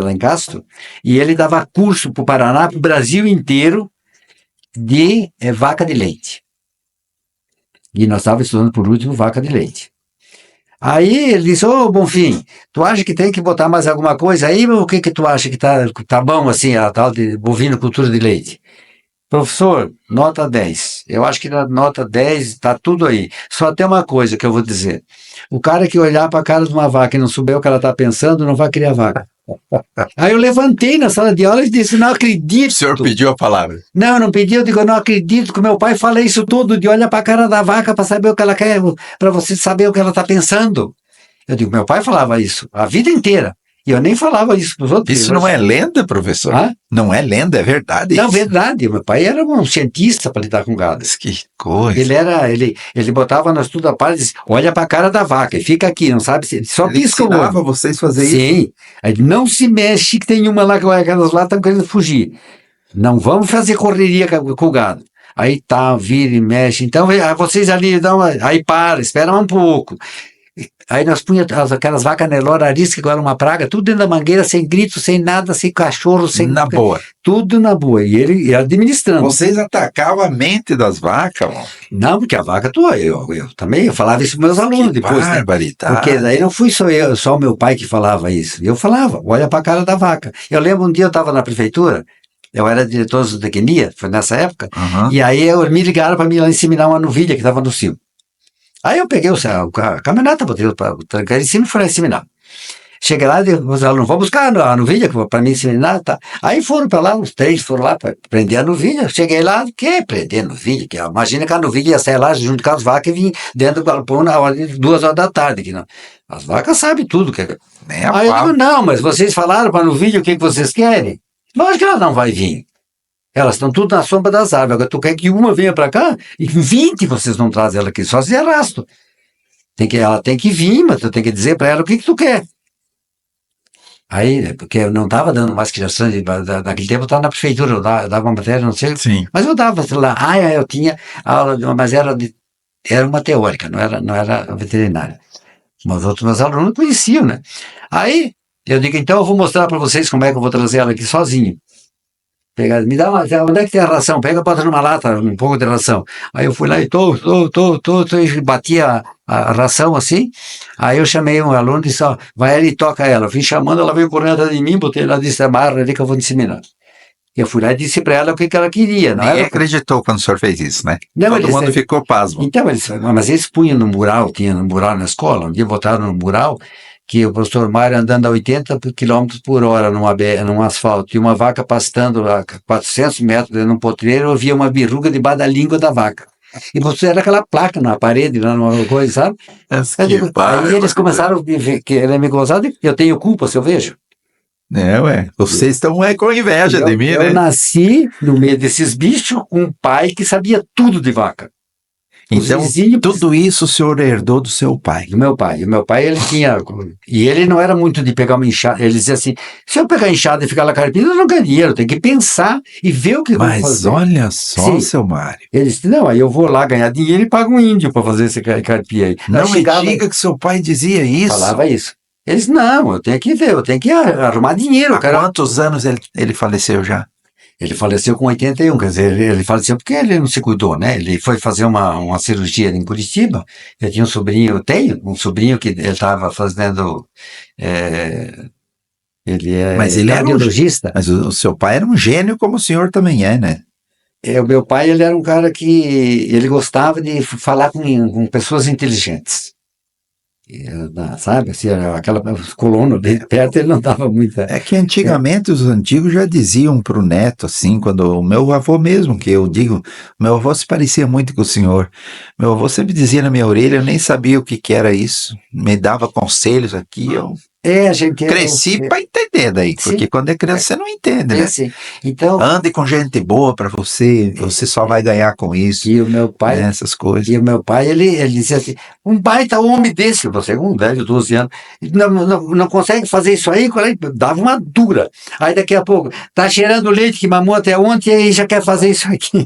lá em Castro, e ele dava curso para o Paraná, para o Brasil inteiro, de vaca de leite. E nós estávamos estudando por último vaca de leite. Aí ele disse, Bonfim, tu acha que tem que botar mais alguma coisa aí, ou o que tu acha que tá bom assim, a tal de bovinocultura de leite? Professor, nota 10. Eu acho que na nota 10 está tudo aí. Só tem uma coisa que eu vou dizer. O cara que olhar para a cara de uma vaca e não souber o que ela está pensando, não vai criar vaca. Aí eu levantei na sala de aula e disse, não acredito. O senhor pediu a palavra? Não, eu não pedi, eu digo, eu não acredito que o meu pai fala isso tudo, de olhar para a cara da vaca para saber o que ela quer, para você saber o que ela está pensando. Eu digo, meu pai falava isso a vida inteira. E eu nem falava isso para os outros. Isso não é lenda, professor? Não é lenda, é verdade. Não, verdade. Meu pai era um cientista para lidar com gado. Que coisa. Ele botava nós tudo a par e disse, olha para a cara da vaca e fica aqui, não sabe se... Só pisca o olho. Ele ensinava vocês fazer isso? Sim. Aí, não se mexe que tem uma lá, aquelas lá estão querendo fugir. Não vamos fazer correria com o gado. Aí tá, vira e mexe. Então, vocês ali dão aí espera um pouco. Aí nós punhamos aquelas vacas Nelore arisca, que era uma praga, tudo dentro da mangueira, sem grito, sem nada, sem cachorro, sem... Na boa. Tudo na boa. E ele administrando. Vocês atacavam a mente das vacas? Não, porque a vaca eu também, eu falava isso para meus alunos depois, né? Porque daí não fui só o meu pai que falava isso. Eu falava, olha para a cara da vaca. Eu lembro um dia eu estava na prefeitura, eu era diretor de zootecnia, foi nessa época, Aham. e aí me ligaram para me ir lá inseminar uma novilha que estava no cio. Aí eu peguei a caminhoneta, botei para trancar em cima e fui lá inseminar. Cheguei lá e os alunos, vão buscar a novilha para mim inseminar, tá? Aí foram para lá, os 3 foram lá para prender a novilha. Cheguei lá, que prender a novilha? Que, imagina que a novilha ia sair lá junto com as vacas e vir dentro do galpão na hora de 2 horas da tarde. Que não. As vacas sabem tudo. Nem a Aí eu pau. digo, não, mas vocês falaram para a novilha o que vocês querem? Lógico que ela não vai vir. Elas estão tudo na sombra das árvores. Agora tu quer que uma venha para cá e 20 vocês não trazem ela aqui, só se arrastam. Ela tem que vir, mas tu tem que dizer para ela o que tu quer. Aí, porque eu não estava dando mais criação, naquele tempo eu estava na prefeitura, eu dava uma matéria, não sei, Sim. mas eu dava lá, eu tinha aula, mas era uma teórica, não era veterinária. Mas outros meus alunos não conheciam, né? Aí, eu digo, então eu vou mostrar para vocês como é que eu vou trazer ela aqui sozinho. Me dá onde é que tem a ração? Pega, bota numa lata, um pouco de ração. Aí eu fui lá e e bati a ração assim. Aí eu chamei um aluno e disse, ó, vai ali e toca ela. Eu fui chamando, ela veio correndo atrás de mim, botei lá, disse, amarra ali que eu vou te inseminar. Eu fui lá e disse para ela o que ela queria. Ninguém acreditou quando o senhor fez isso, né? Não, Todo mundo ficou pasmo. Então, mas eles punham no mural, tinha no mural na escola, um dia botaram no mural, que o professor Mário andando a 80 km por hora num asfalto, e uma vaca pastando a 400 metros dentro de um potreiro, eu via uma verruga debaixo da língua da vaca. E você era aquela placa na parede, lá numa coisa, sabe? Aí eles começaram a querer me gozar, eu tenho culpa se eu vejo. Vocês estão com inveja de mim, né? Eu nasci no meio desses bichos com um pai que sabia tudo de vaca. Então, tudo isso o senhor herdou do seu pai. Do meu pai. O meu pai, ele tinha... E ele não era muito de pegar uma enxada. Ele dizia assim, se eu pegar a enxada e ficar lá carpindo, eu não ganho dinheiro. Tem que pensar e ver o que eu vou fazer. Mas olha só, seu Mário. Ele disse, não, aí eu vou lá ganhar dinheiro e pago um índio para fazer esse carpir aí. Não me diga que seu pai dizia isso. Falava isso. Ele disse, não, eu tenho que ver, eu tenho que arrumar dinheiro. Há quantos anos ele faleceu já? Ele faleceu com 81, quer dizer, ele faleceu porque ele não se cuidou, né? Ele foi fazer uma cirurgia em Curitiba, eu tinha eu tenho um sobrinho que ele estava fazendo, ele é cardiologista. Mas o seu pai era um gênio como o senhor também é, né? O meu pai, ele era um cara que, ele gostava de falar com pessoas inteligentes. Sabe, assim, aquela coluna bem perto, ele não dava muita... É que antigamente os antigos já diziam para o neto, assim, quando o meu avô mesmo, que eu digo, meu avô se parecia muito com o senhor, meu avô sempre dizia na minha orelha, eu nem sabia o que era isso, me dava conselhos aqui, eu a gente cresci para entender daí, porque sim. Quando é criança você não entende, né? Sim. Então, ande com gente boa para você só vai ganhar com isso. E o meu pai, né, essas coisas. E o meu pai, ele dizia assim, um baita homem desse, você é um velho de 12 anos, não consegue fazer isso aí, dava uma dura. Aí daqui a pouco, tá cheirando leite que mamou até ontem e aí já quer fazer isso aqui.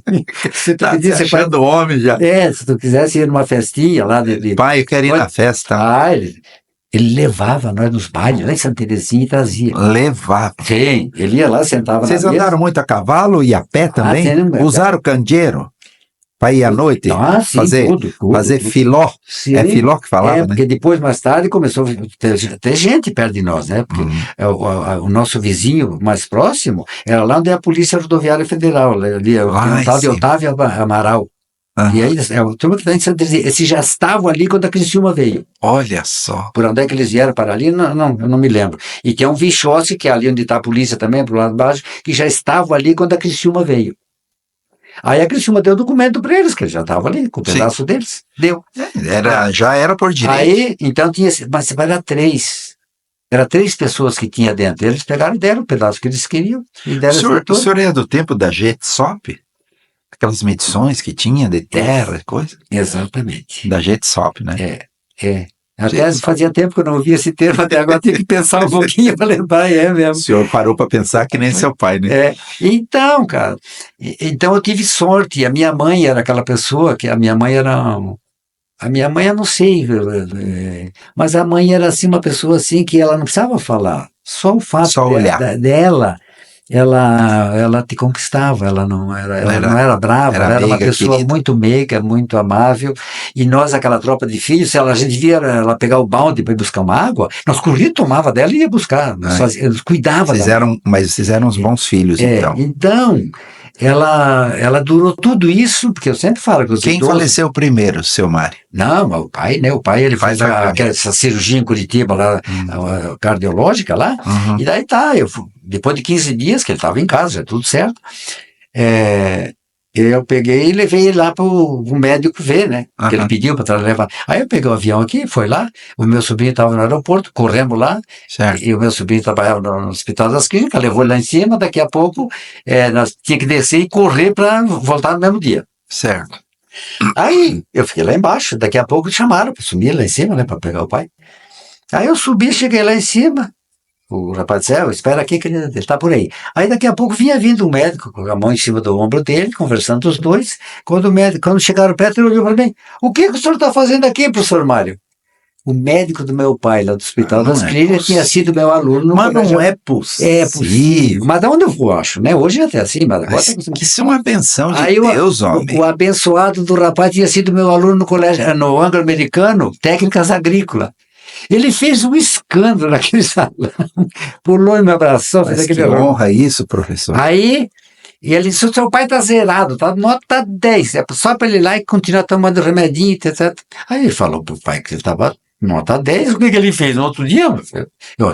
Se tu pedisse, achando homem já. Se tu quisesse ir numa festinha lá pai, eu quero ir na festa. Ele levava nós nos bailes, lá em Santa Terezinha, e trazia. Levava. Sim, ele ia lá, sentava Vocês andaram muito a cavalo e a pé também? Usaram candeeiro? Para ir à noite? Sim, fazer filó? Sim, é filó que falava, né? Porque depois, mais tarde, começou a ter gente perto de nós, né? Porque o nosso vizinho mais próximo era lá onde é a Polícia Rodoviária Federal, ali, o tal de Otávio Amaral. E aí, a turma que está em Santa Terezinha, esses já estavam ali quando a Criciúma veio. Olha só. Por onde é que eles vieram para ali, eu não me lembro. E que é um Vichossi, que é ali onde está a polícia também, pro lado de baixo, que já estavam ali quando a Criciúma veio. Aí a Criciúma deu documento para eles, que eles já estavam ali, com o pedaço deles. Deu. Já era por direito. Aí, então tinha, mas era 3. Era 3 pessoas que tinha dentro. Eles pegaram e deram o pedaço que eles queriam. E deram o senhor é do tempo da GETSOP? Aquelas medições que tinha de terra, coisa? Exatamente. Da GETSOP, né? Até fazia tempo que eu não ouvia esse termo, até agora tive que pensar um pouquinho para lembrar, mesmo. O senhor parou para pensar que nem seu pai, né? Então, cara, então eu tive sorte, a minha mãe era aquela pessoa que a minha mãe eu não sei, mas a mãe era assim uma pessoa assim que ela não precisava falar, só o fato olhar dela ela te conquistava, ela não era brava, ela era uma meiga, pessoa querida. muito meiga, muito amável, e nós, aquela tropa de filhos, se a gente via ela pegar o balde para ir buscar uma água, nós corria, tomava dela e ia buscar, nós cuidava dela. Mas vocês eram uns bons filhos, então. Então, ela durou tudo isso, porque eu sempre falo que os Quem idosos... faleceu primeiro, seu Mário? Não, mas o pai, né? O pai, ele Pai fez foi primeiro. essa cirurgia em Curitiba, lá, a cardiológica lá, Uhum. e daí tá, depois de 15 dias, que ele estava em casa, já tudo certo, eu peguei e levei ele lá para o médico ver, né? Que ele pediu para levar. Aí eu peguei o avião aqui, foi lá, o meu sobrinho estava no aeroporto, corremos lá, Certo. e o meu sobrinho trabalhava no Hospital das Clínicas, levou ele lá em cima, daqui a pouco nós tínhamos que descer e correr para voltar no mesmo dia. Certo. Aí eu fiquei lá embaixo, daqui a pouco chamaram para subir lá em cima, né, para pegar o pai. Aí eu subi, cheguei lá em cima, o rapaz disse, espera aqui que ele está por aí. Aí daqui a pouco vinha vindo um médico com a mão em cima do ombro dele, conversando os dois. Quando chegaram perto, ele olhou para mim, o que o senhor está fazendo aqui, professor Mário? O médico do meu pai, lá do Hospital das Clínicas, tinha sido meu aluno no Mas colégio. não é possível. É possível. Mas de onde eu vou, acho, né? Hoje é até assim, mas agora... Que isso é uma benção de Aí Deus, homem. o abençoado do rapaz tinha sido meu aluno no colégio, no anglo-americano, técnicas agrícolas. Ele fez um escândalo naquele salão, pulou e me abraçou, fez Mas aquele que horror. honra isso, professor. Aí, e ele disse, o seu pai tá zerado, tá nota 10, é só para ele ir lá e continuar tomando remedinho, etc. Aí ele falou pro pai que ele estava nota 10, o que ele fez no outro dia? Eu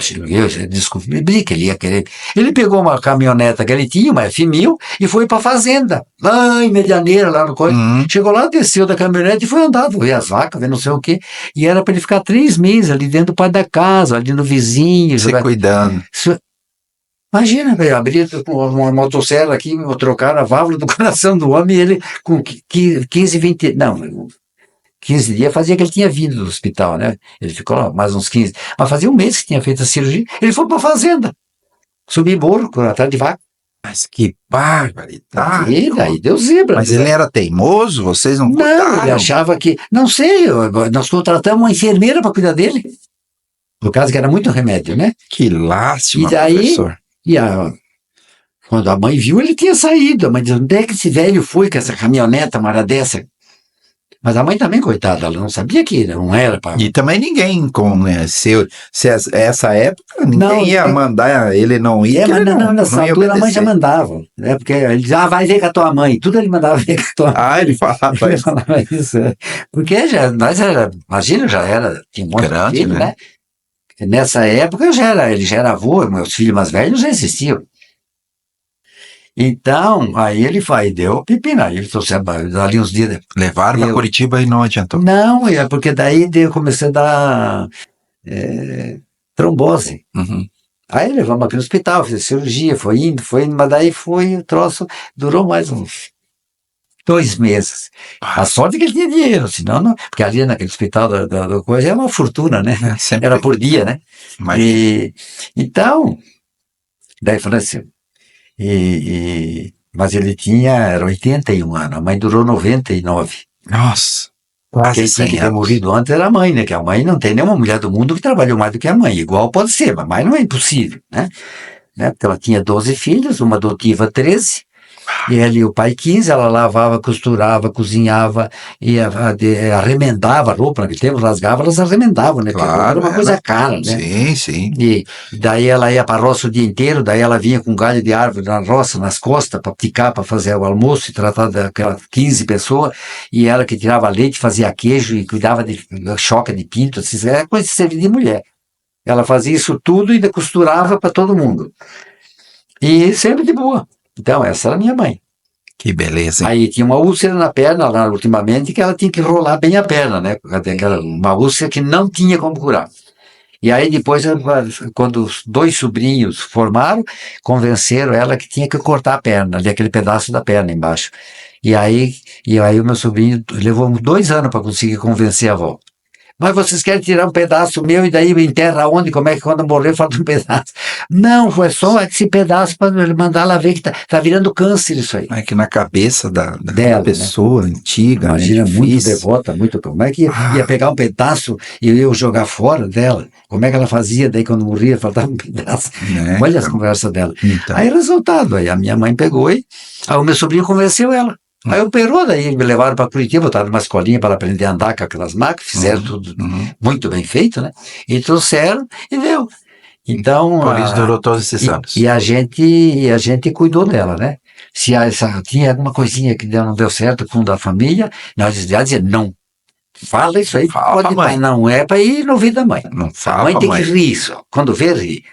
descobri que ele ia querer. Ele pegou uma caminhoneta que ele tinha, uma F1000, e foi para a fazenda, lá em Medianeira, lá no coisa. Chegou lá, desceu da caminhonete e foi andar, ver as vacas, ver não sei o quê. E era para ele ficar 3 meses ali dentro do pai da casa, ali no vizinho. Se cuidando. Imagina, velho, abrir uma motosserra aqui, trocar a válvula do coração do homem, e ele com 15, 20... Não, 15 dias fazia que ele tinha vindo do hospital, né? Ele ficou lá mais uns 15. Mas fazia um mês que tinha feito a cirurgia. Ele foi para a fazenda. Subir morro, atrás de vaca. Mas que barbaridade. E daí deu zebra. Mas ele era teimoso? Vocês não cuidaram? Não, ele achava que... Não sei, nós contratamos uma enfermeira para cuidar dele. Por causa que era muito remédio, né? Que lástima, e daí, professor. Quando a mãe viu, ele tinha saído. A mãe disse, onde é que esse velho foi com essa caminhoneta, uma hora dessa? Mas a mãe também, coitada, ela não sabia que não era para... E também ninguém, essa época, ninguém ia mandar ele não ir. Mas nessa altura a mãe já mandava, né? Porque ele dizia, vai ver com a tua mãe. Tudo ele mandava ver com a tua mãe. Ele falava isso. Isso. Porque imagina, tinha um monte de filho, né? Nessa época ele já era avô, meus filhos mais velhos já existiam. Então, aí ele deu pepino, aí ele trouxe ali uns dias. Levaram para Curitiba e não adiantou. Não, porque daí eu comecei a dar trombose. Aí levamos aqui no hospital, fiz cirurgia, foi indo, mas daí o troço, durou mais uns 2 meses. A sorte que ele tinha dinheiro, senão não, porque ali naquele hospital da coisa é uma fortuna, né? Era por dia, né? Então, daí faleceu. Mas ele era 81 anos, a mãe durou 99. Nossa, quem tinha que ter morrido antes era a mãe, né? Que a mãe não tem nenhuma mulher do mundo que trabalhou mais do que a mãe. Igual pode ser, mas não é impossível, né? Porque ela tinha 12 filhos, uma adotiva 13, e ele, o pai 15, ela lavava, costurava, cozinhava, e arremendava a roupa, naquele tempo rasgava, elas arremendavam, né? Claro, era uma coisa cara, né? Sim, sim. E daí ela ia para a roça o dia inteiro, daí ela vinha com galho de árvore na roça, nas costas, para picar, para fazer o almoço e tratar daquelas 15 pessoas, e ela que tirava leite, fazia queijo e cuidava de choca de pinto, assim, era coisa de servir de mulher. Ela fazia isso tudo e ainda costurava para todo mundo. E sempre de boa. Então, essa era a minha mãe. Que beleza. Hein? Aí tinha uma úlcera na perna, lá ultimamente, que ela tinha que rolar bem a perna, né? Uma úlcera que não tinha como curar. E aí depois, quando os 2 sobrinhos formaram, convenceram ela que tinha que cortar a perna, ali aquele pedaço da perna embaixo. E aí o meu sobrinho levou 2 anos para conseguir convencer a avó. mas vocês querem tirar um pedaço meu e daí enterra onde? Como é que quando morrer falta um pedaço? Não, foi só esse pedaço para ele mandar lá ver que tá virando câncer isso aí. É que na cabeça da Dela, pessoa antiga, imagina, né, muito difícil. devota, muito. Como é que ia pegar um pedaço e eu jogar fora dela? Como é que ela fazia daí quando morria, faltava um pedaço? Né, Olha as então. conversas dela. Então. Aí, resultado, aí a minha mãe pegou e aí o meu sobrinho convenceu ela. Aí operou, daí me levaram para Curitiba, botaram numa escolinha para ela aprender a andar com aquelas máquinas, fizeram tudo muito bem feito, né? E trouxeram e deu. Então, Por isso durou todos esses anos. e a gente cuidou dela, né? Se tinha alguma coisinha que não deu certo com da família, nós dizia não. Fala isso aí, Fala pode pra mãe. não é para ir no ouvido da mãe. Não A fala mãe pra tem mãe. que rir isso. Quando vê, ri.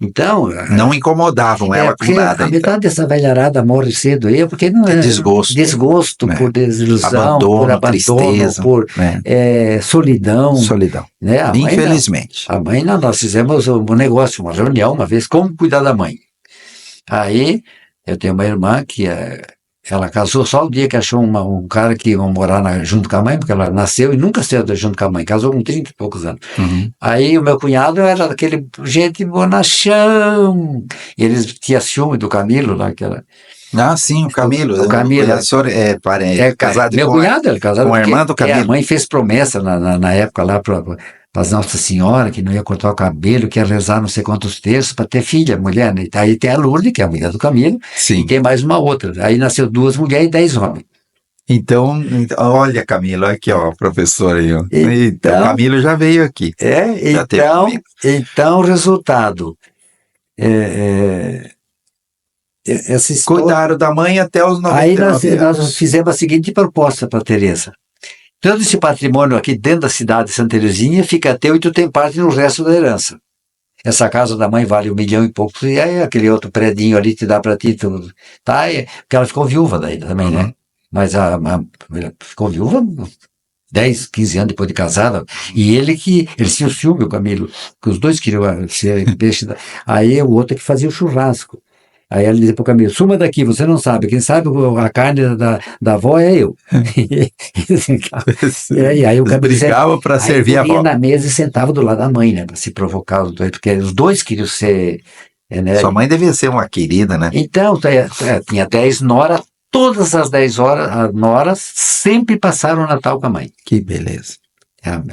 Então, Não incomodavam ela com porque nada. a Então. metade dessa velharada morre cedo aí, porque não é Desgosto. desgosto, Né? por desilusão, Abandono, por abandono, tristeza, por né? solidão. Solidão. Né? A mãe não. Infelizmente. A mãe não, nós fizemos um negócio, uma reunião uma vez, como cuidar da mãe. Aí, eu tenho uma irmã que ela casou só o dia que achou um cara que ia morar junto com a mãe, porque ela nasceu e nunca esteve junto com a mãe, casou com 30 e poucos anos. Aí o meu cunhado era daquele gente bonachão, e eles tinham ciúme do Camilo lá, que era... Ah, sim, o Camilo. O Camilo. O senhor é casado meu com cunhado, ele casado com a irmã do Camilo. A mãe fez promessa na época lá para as Nossa Senhora, que não ia cortar o cabelo, que ia rezar não sei quantos terços para ter filha, mulher, né? Aí tem a Lourdes, que é a mulher do Camilo, Sim. e tem mais uma outra. Aí nasceu 2 mulheres e 10 homens. Então, olha, Camilo, aqui, ó, professor aí, ó. Então, Camilo já veio aqui. Então, o resultado essa história... Cuidaram da mãe até os 99 Aí nós fizemos a seguinte proposta para a Tereza. Todo esse patrimônio aqui dentro da cidade de Santa Terezinha fica teu e tu tem parte no resto da herança. Essa casa da mãe vale 1 milhão e pouco, e aí aquele outro predinho ali te dá para ti, porque ela ficou viúva daí também, né? Mas ela ficou viúva 10, 15 anos depois de casada, e eles tinham ciúme, o Camilo, que os dois queriam ser peixe. Aí o outro que fazia o churrasco. Aí ela dizia pro Camilo, suma daqui, você não sabe, quem sabe a carne da avó é eu. E aí o Camilo brigava para servir a avó. Ia na mesa e sentava do lado da mãe, né, para se provocar os dois, porque os dois queriam ser... né, sua mãe devia ser uma querida, né? Então, tinha 10 noras, todas as 10 noras sempre passaram o Natal com a mãe. Que beleza.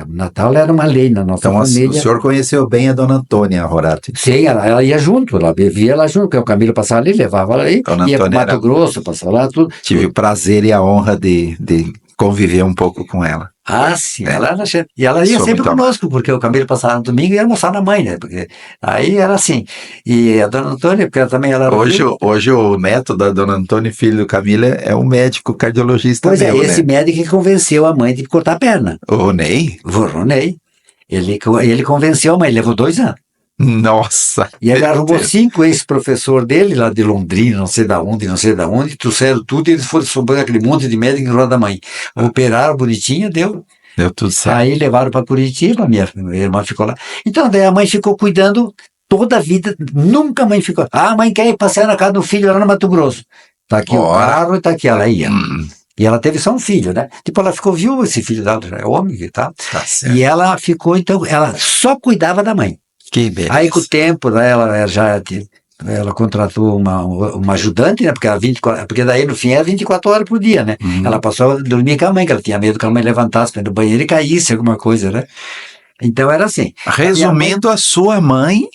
O Natal era uma lei na nossa família. O senhor conheceu bem a dona Antônia Horato. Sim, ela ia junto, ela vivia lá junto, porque o Camilo passava ali, levava ela aí, dona ia para Antônia Mato Grosso, passava lá, tudo. Tive o prazer e a honra de conviver um pouco com ela. Ah, sim, e ela ia sempre conosco, porque o Camilo passava no domingo e ia almoçar na mãe, né? Porque aí era assim. E a dona Antônia, porque ela também era... Hoje o neto da dona Antônia, filho do Camilo, é um médico cardiologista. Pois esse médico que convenceu a mãe de cortar a perna. O Ronei? O Ronei. Ele convenceu a mãe, levou 2 anos. Nossa! E ele arrumou 5 ex-professor dele, lá de Londrina, não sei da onde, trouxeram tudo e eles foram sobrando aquele monte de médico em roda da mãe. Operaram bonitinho, deu tudo certo. Aí levaram para Curitiba, minha irmã ficou lá. Então, daí a mãe ficou cuidando toda a vida, nunca a mãe ficou. A mãe quer ir passear na casa do filho lá no Mato Grosso. Tá aqui o carro e tá aqui, ela ia. E ela teve só um filho, né? Tipo, ela ficou viúva, esse filho dela já é homem e tal. E ela ficou, então, ela só cuidava da mãe. Que beleza. Aí com o tempo, né, ela contratou uma ajudante, né, porque daí no fim era 24 horas por dia, né? Ela passou a dormir com a mãe, que ela tinha medo que a mãe levantasse para ir no banheiro e caísse alguma coisa, né? Então era assim. Resumindo, a sua mãe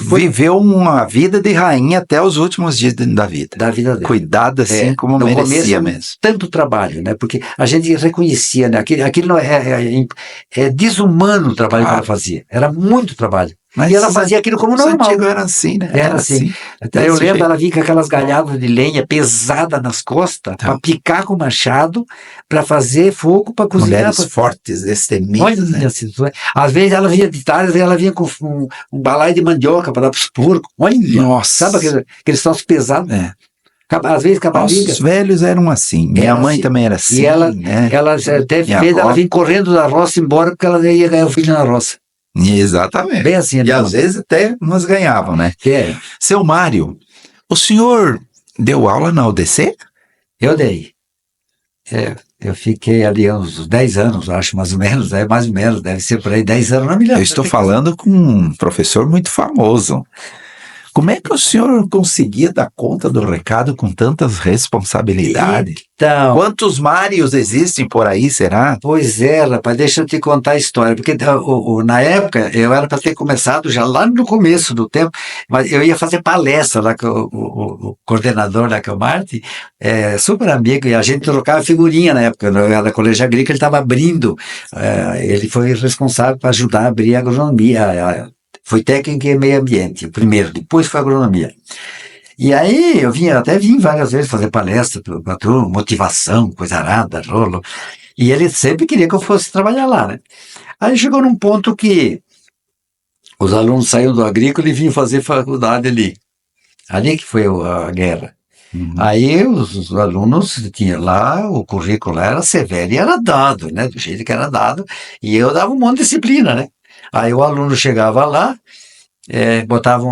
viveu uma vida de rainha até os últimos dias da vida. Da vida dela. Cuidada assim como merecia mesmo. Tanto trabalho, né? Porque a gente reconhecia, né? Aquilo não é desumano o trabalho que ela fazia. Era muito trabalho. Mas e ela fazia aquilo como normal. Antigo era assim, né? Era assim. Até eu lembro, ela vinha com aquelas galhadas de lenha pesada nas costas, para picar com o machado, para fazer fogo, para cozinhar. Mulheres fortes, destemidas, né? Às vezes ela vinha de tarde, ela vinha com um balaio de mandioca para dar para os porcos. Olha, nossa. Sabe aqueles troços pesados? Às vezes com a barriga. Os velhos eram assim. Minha mãe também era assim. E ela teve medo, ela vinha correndo da roça embora, porque ela ia ganhar o filho na roça. Exatamente. Bem assim, e às vezes até nós ganhavam, né? Seu Mário, o senhor deu aula na UDC? Eu dei. Eu fiquei ali uns 10 anos, acho, mais ou menos, deve ser por aí 10 anos, não me lembro. Eu estou falando com um professor muito famoso. Como é que o senhor conseguia dar conta do recado com tantas responsabilidades? Então, Quantos Mários existem por aí, será? pois é, rapaz, deixa eu te contar a história, porque na época eu era para ter começado já lá no começo do tempo, mas eu ia fazer palestra lá com o coordenador da Martin, super amigo, e a gente trocava figurinha na época, eu era da Colégio Agrícola, ele estava abrindo, ele foi responsável para ajudar a abrir a agronomia, foi técnica e meio ambiente, o primeiro, depois foi agronomia. E aí eu até vim várias vezes fazer palestra para turma, motivação, coisa arada, rolo. E ele sempre queria que eu fosse trabalhar lá, né? Aí chegou num ponto que os alunos saíram do agrícola e vinham fazer faculdade ali. Ali que foi a guerra. Uhum. Aí os alunos tinham lá, o currículo era severo e era dado, né? Do jeito que era dado. E eu dava um monte de disciplina, né? Aí o aluno chegava lá, botava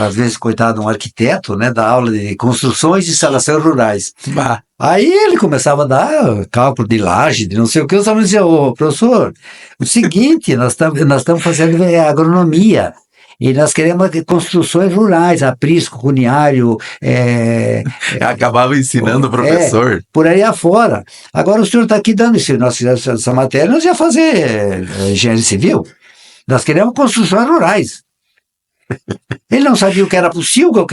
às vezes, coitado, um arquiteto, né, da aula de construções de instalações rurais. Bah. Aí ele começava a dar cálculo de laje, de não sei o que, os alunos diziam, ô professor, o seguinte, nós estamos fazendo agronomia, e nós queremos construções rurais, aprisco, cuniário, Acabava ensinando o professor. por aí afora. Agora o senhor está aqui dando, se nós fizéssemos essa matéria, nós ia fazer engenharia civil. Nós queremos construções rurais. Ele não sabia o que era possível,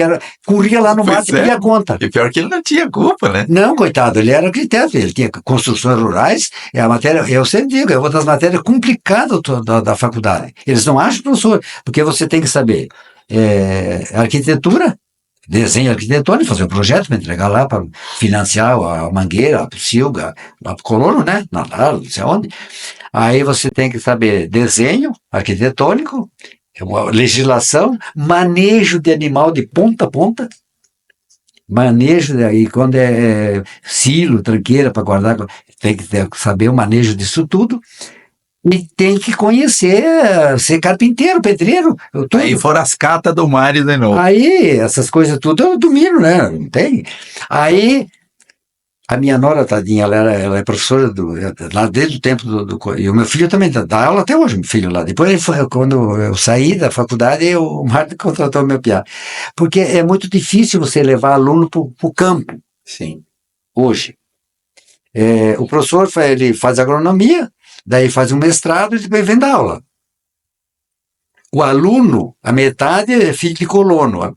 corria lá no mato e pedia conta. E pior que ele não tinha culpa, né? Não, coitado, ele era arquiteto, ele tinha construções rurais, a matéria, eu sempre digo, é uma das matérias complicadas da faculdade. Eles não acham, professor, porque você tem que saber arquitetura, desenho arquitetônico, fazer um projeto para entregar lá, para financiar a Mangueira, a Pocilga, lá para o Colono, né? Natal, não sei onde. Aí você tem que saber desenho arquitetônico, legislação, manejo de animal de ponta a ponta, e quando silo, tranqueira para guardar, tem que saber o manejo disso tudo, e tem que conhecer, ser carpinteiro, pedreiro. Tudo. Aí foram as catas do Mário de novo. Aí, essas coisas tudo eu domino, né? Não tem. Aí, a minha nora, tadinha, ela é professora lá desde o tempo e o meu filho também dá aula até hoje, meu filho lá. Depois, quando eu saí da faculdade, o Martin contratou meu piá. Porque é muito difícil você levar aluno para o campo. Sim. Hoje. O professor ele faz agronomia, daí faz um mestrado e depois vem dar aula. O aluno, a metade é filho de colono,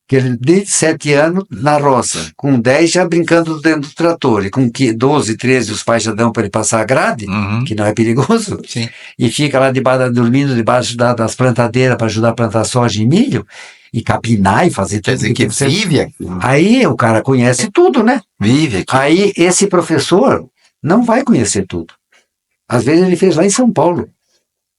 que ele desde 7 anos na roça, com 10 já brincando dentro do trator, e com 12, 13 os pais já dão para ele passar a grade, que não é perigoso, sim. E fica lá dormindo debaixo das plantadeiras para ajudar a plantar soja e milho, e capinar e fazer tudo. Quer dizer que vive aqui. Aí o cara conhece tudo, né? Vive aqui. Aí esse professor não vai conhecer tudo. Às vezes ele fez lá em São Paulo.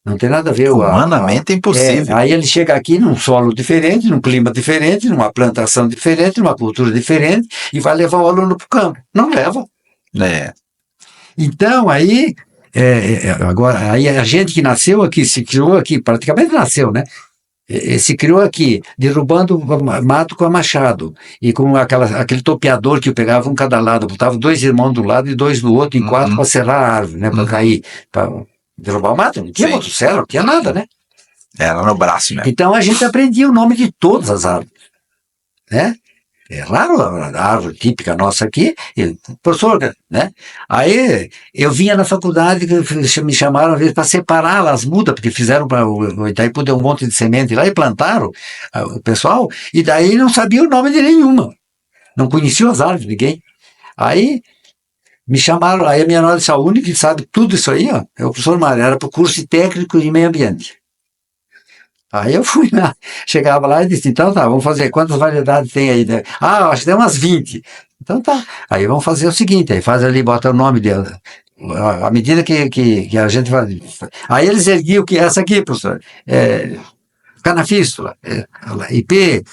Não tem nada a ver. Humanamente impossível. Aí ele chega aqui num solo diferente, num clima diferente, numa plantação diferente, numa cultura diferente, e vai levar o aluno para o campo. Não leva. Então, aí, agora, aí a gente que nasceu aqui, se criou aqui, praticamente nasceu, né? Se criou aqui, derrubando mato com a machado, e com aquele topeador que eu pegava um cada lado, botava 2 irmãos do lado e 2 do outro, em 4 para serrar a árvore, né? Para cair, para derrubar o mato, não tinha motosserra, não tinha nada, né? Era no braço, né? Então a gente aprendia o nome de todas as árvores, né? É raro a árvore típica nossa aqui, professor, né? Aí eu vinha na faculdade, me chamaram às vezes para separar as mudas, porque fizeram para o Itaipu, deu um monte de semente lá e plantaram o pessoal, e daí não sabia o nome de nenhuma, não conhecia as árvores, ninguém. Aí me chamaram, aí a minha nora disse, a única que sabe tudo isso aí, ó, é o professor Mário, era para o curso técnico de meio ambiente. Aí eu fui lá, chegava lá e disse, então tá, vamos fazer, quantas variedades tem aí? Acho que tem umas 20. Então tá, aí vamos fazer o seguinte, aí faz ali, bota o nome dela, à medida que a gente vai... Aí eles erguiam que essa aqui, professor, canafístula, IP,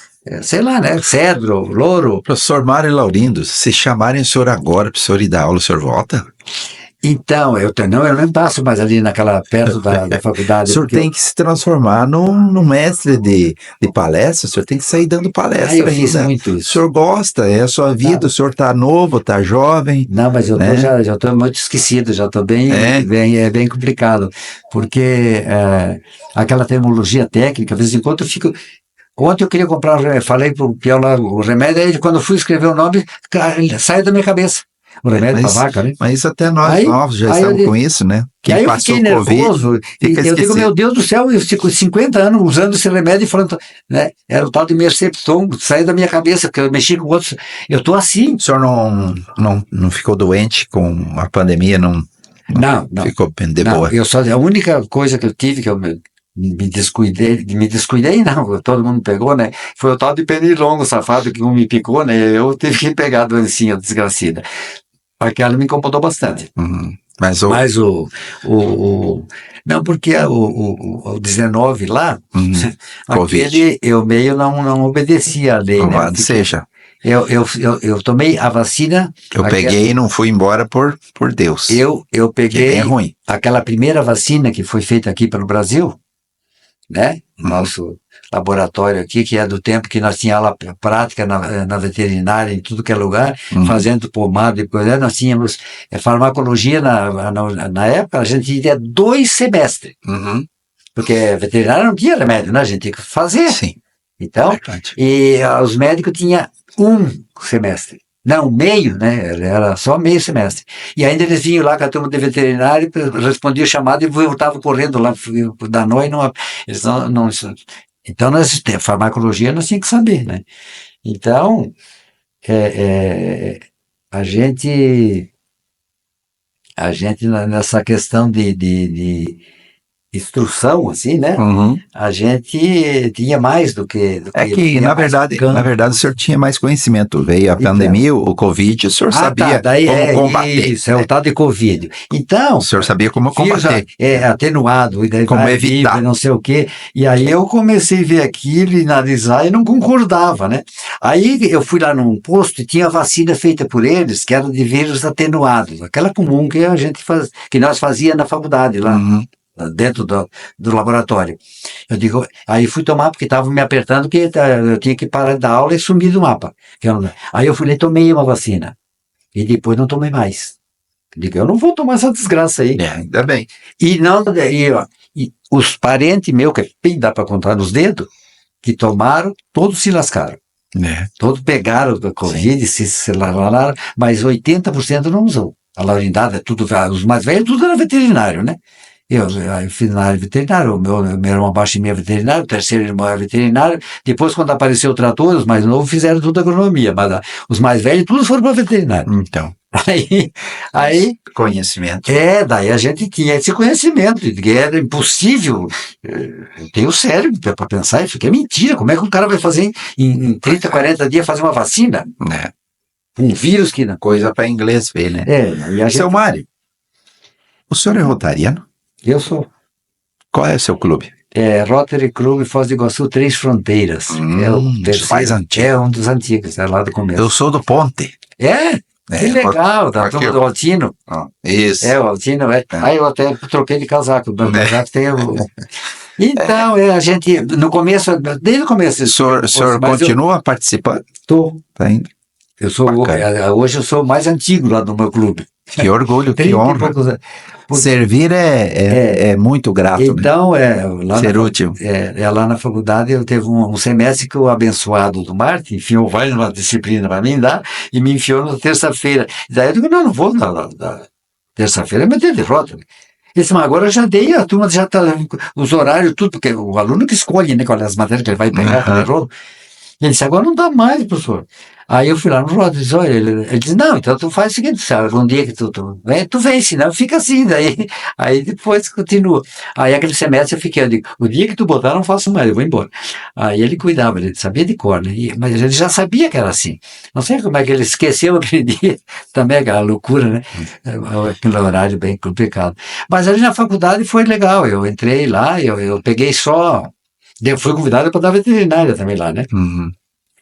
sei lá, né, cedro, louro. Professor Mário Laurindo, se chamarem o senhor agora para o senhor ir dar aula, o senhor volta? Então, eu não passo mais ali perto da faculdade. O senhor tem que se transformar num mestre de palestra, o senhor tem que sair dando palestra eu fiz ainda. muito isso. O senhor gosta, é a sua vida, o senhor está novo, está jovem. Não, mas eu já estou muito esquecido, já estou bem complicado, porque aquela terminologia técnica, às vezes enquanto eu fico... Ontem eu queria comprar, falei para o peão lá o remédio, aí quando eu fui escrever o nome, saiu da minha cabeça. O remédio para vaca, né? Mas até nós novos já estamos com isso, né? Quem aí eu fiquei nervoso, eu digo, meu Deus do céu, eu fico 50 anos usando esse remédio e falando, né? Era o tal de Mercepton, saiu da minha cabeça, porque eu mexi com outros, eu tô assim. O senhor não ficou doente com a pandemia, não ficou bem de boa? A única coisa que eu tive, que eu me descuidei não, todo mundo pegou, né? Foi o tal de pernilongo safado que um me picou, né? Eu tive que pegar a doencinha desgracida. Aquela me incomodou bastante. Mas não, porque o 19 lá, aquele eu meio não obedecia a lei, né? Seja. Eu tomei a vacina. Eu peguei e não fui embora por Deus. Eu peguei é ruim. Aquela primeira vacina que foi feita aqui pelo Brasil, né? Nosso laboratório aqui, que é do tempo que nós tínhamos aula prática na veterinária, em tudo que é lugar, fazendo pomada e coisa, nós tínhamos farmacologia na época, a gente tinha 2 semestres. Porque veterinária não tinha remédio, né? A gente tinha que fazer. Sim. Então, e os médicos tinham 1 semestre. Não, meio, né? Era só meio semestre. E ainda eles vinham lá com a turma de veterinário, respondiam o chamado e voltavam correndo lá da noite. Eles não, então, farmacologia nós tínhamos que saber, né? Então, a gente nessa questão de instrução, assim, né? A gente tinha mais do que na verdade, o senhor tinha mais conhecimento. Veio a pandemia, o Covid, o senhor sabia como combater. Isso, é o tal de Covid. Então... O senhor sabia como combater. Atenuado, e daí como evitar. Não sei o quê. E aí eu comecei a ver aquilo e analisar e não concordava, né? Aí eu fui lá num posto e tinha vacina feita por eles, que era de vírus atenuados. Aquela comum que que nós fazíamos na faculdade lá. Dentro do laboratório. Eu digo, aí fui tomar porque estavam me apertando, porque eu tinha que parar da aula e sumir do mapa. Aí eu fui lá e tomei uma vacina. E depois não tomei mais. Eu digo, eu não vou tomar essa desgraça aí. Ainda bem. E os parentes meus, que dá para contar nos dedos, que tomaram, todos se lascaram. Todos pegaram a Covid, se lavaram, mas 80% não usou. A laurindada, os mais velhos, tudo era veterinário, né? Eu fiz na área veterinária, o meu irmão abaixo de mim é veterinário, o terceiro irmão é veterinário, depois quando apareceu o trator, os mais novos fizeram tudo agronomia, mas os mais velhos todos foram para veterinário. Então. Aí conhecimento. Daí a gente tinha esse conhecimento, que era impossível, eu tenho cérebro para pensar, isso aqui é mentira, como é que um cara vai fazer em 30, 40 dias fazer uma vacina? Um vírus que... Coisa para inglês ver, né? Seu Mário, o senhor é rotariano? Eu sou. Qual é o seu clube? Rotary Club Foz do Iguaçu, 3 Fronteiras. É o mais antigo. É um dos antigos, é lá do começo. Eu sou do Ponte. Que legal, da turma do Altino. Isso. O Altino, Aí eu até troquei de casaco, meu casaco tem o... Então, a gente, no começo, desde o começo... O senhor continua participando? Estou. Tá indo? Hoje eu sou o mais antigo lá do meu clube. Que orgulho, que honra. Servir é muito grato. Então, ser útil. Lá na faculdade eu teve um semestre que o abençoado do Marte enfiou várias uma disciplina para mim dar e me enfiou na terça-feira. Daí eu digo, não vou na terça-feira, é meu dia de rota. Ele disse, mas agora eu já dei, a turma já está, os horários, tudo, porque o aluno que escolhe, né, qual é as matérias que ele vai pegar, ele disse, agora não dá mais, professor. Aí eu fui lá no Roda e disse, olha, ele disse, não, então tu faz o seguinte, sabe, um dia que tu vem, senão fica assim, aí depois continua. Aí aquele semestre eu fiquei, eu digo, o dia que tu botar eu não faço mais, eu vou embora. Aí ele cuidava, ele sabia de cor, né, mas ele já sabia que era assim. Não sei como é que ele esqueceu aquele dia, também aquela loucura, né, aquele horário bem complicado. Mas ali na faculdade foi legal, eu entrei lá, eu peguei só, eu fui convidado para dar veterinária também lá, né.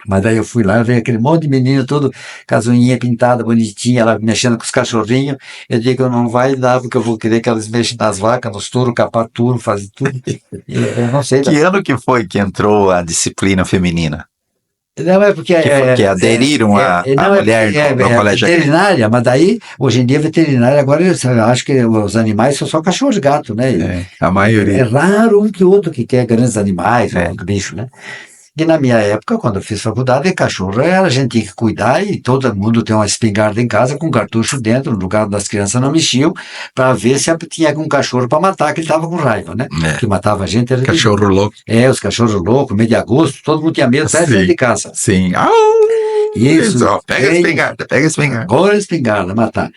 Mas daí eu fui lá, eu vi aquele monte de menino, tudo com as unhinhas pintadas, bonitinha, ela mexendo com os cachorrinhos. Eu digo que eu não vai dar, porque eu vou querer que elas mexam nas vacas, nos touros, capar tudo, fazer tudo. Eu não sei. Que ano que foi que entrou a disciplina feminina? Não, é porque que aderiram a mulher no colégio veterinária, mas daí, hoje em dia, veterinária, agora eu acho que os animais são só cachorro e gato, né? A maioria. É raro um que outro que quer grandes animais, outro bicho, né? E na minha época, quando eu fiz faculdade, cachorro a gente tinha que cuidar e todo mundo tem uma espingarda em casa com cartucho dentro, no lugar das crianças não mexiam, para ver se tinha algum cachorro para matar, que ele estava com raiva, né? Que matava a gente. Era cachorro louco. Os cachorros loucos, meio de agosto, todo mundo tinha medo, até dentro de casa. Sim. Isso. Pega a espingarda. Agora a espingarda, matar.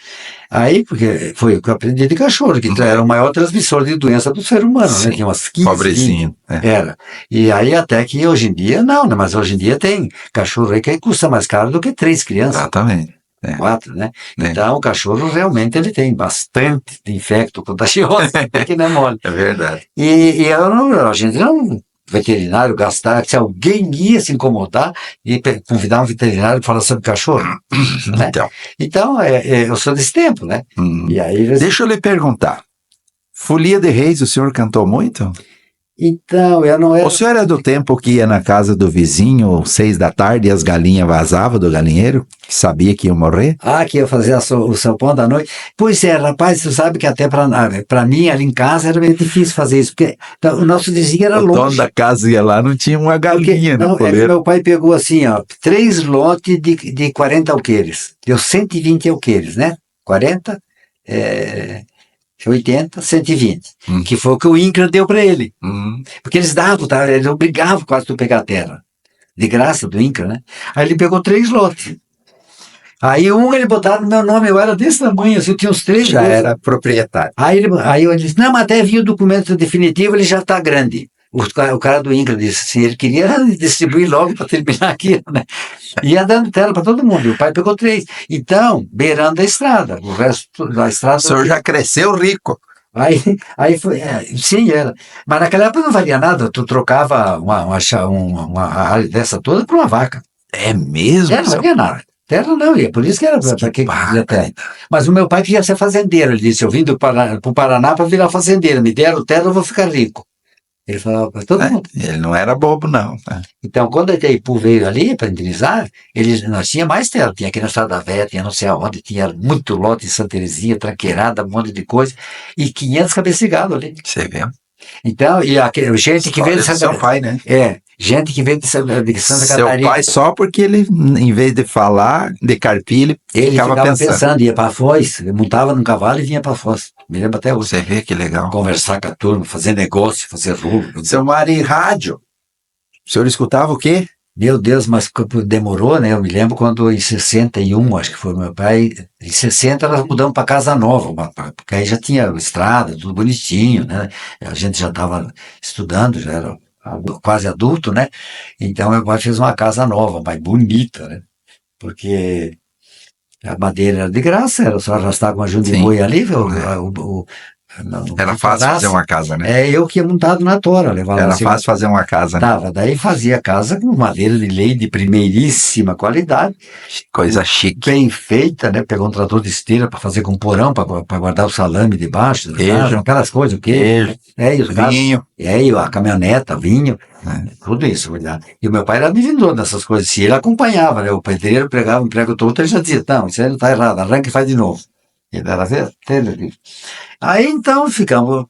Aí, porque foi o que eu aprendi de cachorro, que era o maior transmissor de doença do ser humano, né? Tinha umas 15. Pobrezinho. Era. E aí até que hoje em dia, não, né? Mas hoje em dia tem cachorro aí que custa mais caro do que 3 crianças. Exatamente. 4, né? Então o cachorro realmente ele tem bastante de infecto contagioso, que não é mole. É verdade. E a gente não... veterinário gastar, se alguém ia se incomodar e convidar um veterinário para falar sobre cachorro. Né? Então eu sou desse tempo, né? E aí, deixa eu lhe perguntar, Folia de Reis, o senhor cantou muito? Então, eu não era... O senhor é do tempo que ia na casa do vizinho 6 da tarde e as galinhas vazavam do galinheiro? Que sabia que ia morrer? Que ia fazer o seu pão da noite? Pois é, rapaz, você sabe que até para mim, ali em casa, era meio difícil fazer isso, porque o nosso vizinho era longe. O dono da casa ia lá, não tinha uma galinha. Não, meu pai pegou assim, 3 lotes de 40 alqueires. Deu 120 alqueires, né? 40... 80, 120, que foi o que o INCRA deu para ele. Porque eles davam, eles obrigavam quase a pegar a terra. De graça do INCRA, né? Aí ele pegou 3 lotes. Aí ele botava no meu nome, eu era desse tamanho, assim, eu tinha uns 3 já era proprietário. Aí eu disse, não, mas até vinha o documento definitivo, ele já está grande. O cara do INCRA disse assim, ele queria distribuir logo para terminar aquilo, né? Ia dando tela para todo mundo, e o pai pegou 3. Então, beirando a estrada, o resto da estrada... O senhor já cresceu rico. Aí foi, sim, era. Mas naquela época não valia nada, tu trocava uma área dessa toda por uma vaca. É mesmo? Não valia nada. Terra não ia, por isso que era para quem queria terra. Mas o meu pai queria ser fazendeiro, ele disse, eu vim para o Paraná para virar fazendeiro, me deram terra, eu vou ficar rico. Ele falava para todo mundo. Ele não era bobo, não. Então, quando a Itaipu veio ali para indenizzar, nós tinha mais terra. Tinha aqui na Estrada Velha, tinha não sei aonde, tinha muito lote em Santa Terezinha, tranqueirada, um monte de coisa, e 500 cabeças de gado ali. Você vê? Então, e gente que veio de Santa Catarina. Seu pai, né? Gente que veio de Santa Catarina. Seu pai só porque ele, em vez de falar, de carpir, ele ficava pensando. Ia para Foz, montava num cavalo e vinha para Foz. Me lembro até hoje. Você vê que legal. Conversar com a turma, fazer negócio, fazer rolo. Seu Mário, rádio. O senhor escutava o quê? Meu Deus, mas demorou, né? Eu me lembro quando em 61, acho que foi meu pai, em 60 nós mudamos para Casa Nova, porque aí já tinha estrada, tudo bonitinho, né? A gente já estava estudando, já era quase adulto, né? Então meu pai fez uma casa nova, mais bonita, né? Porque a madeira era de graça, era só arrastar com a junta de boi ali, era fácil fazer uma casa, né? Eu que ia montado na tora. Levava era fácil fazer uma casa, né? Tava, daí fazia casa com madeira de lei de primeiríssima qualidade. Coisa chique. Bem feita, né? Pegou um trator de esteira para fazer com porão, para guardar o salame debaixo. Queijo. Aquelas coisas, o queijo. E os vinho. E a caminhoneta, vinho. Tudo isso, verdade. E o meu pai era vendedor dessas coisas. Se ele acompanhava, né? O pedreiro pregava um prego todo, ele já dizia, não, isso aí não está errado, arranca e faz de novo. Ele era terrível. Aí então ficamos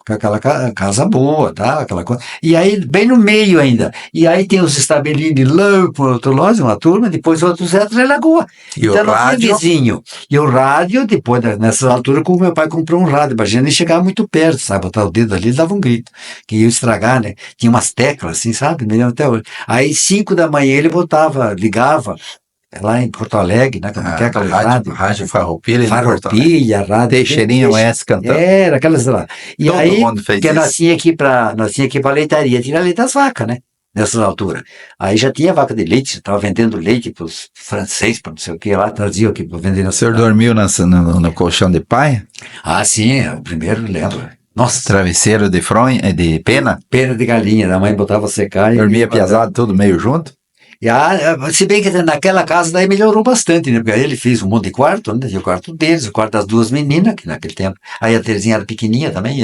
com aquela casa boa, tá? Aquela coisa. E aí, bem no meio ainda. E aí tem os estabelini lá por outro lado, uma turma, depois outros Três Lagoas. E então, o rádio? Vizinho. E o rádio, depois, nessas alturas, como meu pai comprou um rádio, imagina nem chegava muito perto, sabe? Botar o dedo ali, ele dava um grito. Que ia estragar, né? Tinha umas teclas, assim, sabe? Me lembro até hoje. Aí, 5 da manhã, ele ligava. Lá em Porto Alegre, né? Rádio Farroupilha. Rádio. Teixeirinha Oeste cantando. Era, aquelas lá. E todo aí, mundo fez porque isso. nós tínhamos que ir para a leitaria, tirar leite das vacas, né? Nessas alturas. Aí já tinha vaca de leite, estava vendendo leite para os franceses, para não sei o que lá, traziam aqui para vender na cidade. O senhor dormiu no colchão de pai? Sim, o primeiro lembro. Nossa. Travesseiro de pena? Pena de galinha, da mãe botava secar. Dormia piazado tudo meio junto? Se bem que naquela casa daí melhorou bastante, né? Porque aí ele fez um monte de quarto, né? Tinha o quarto deles, o quarto das duas meninas, que naquele tempo. Aí a Terezinha era pequenininha também,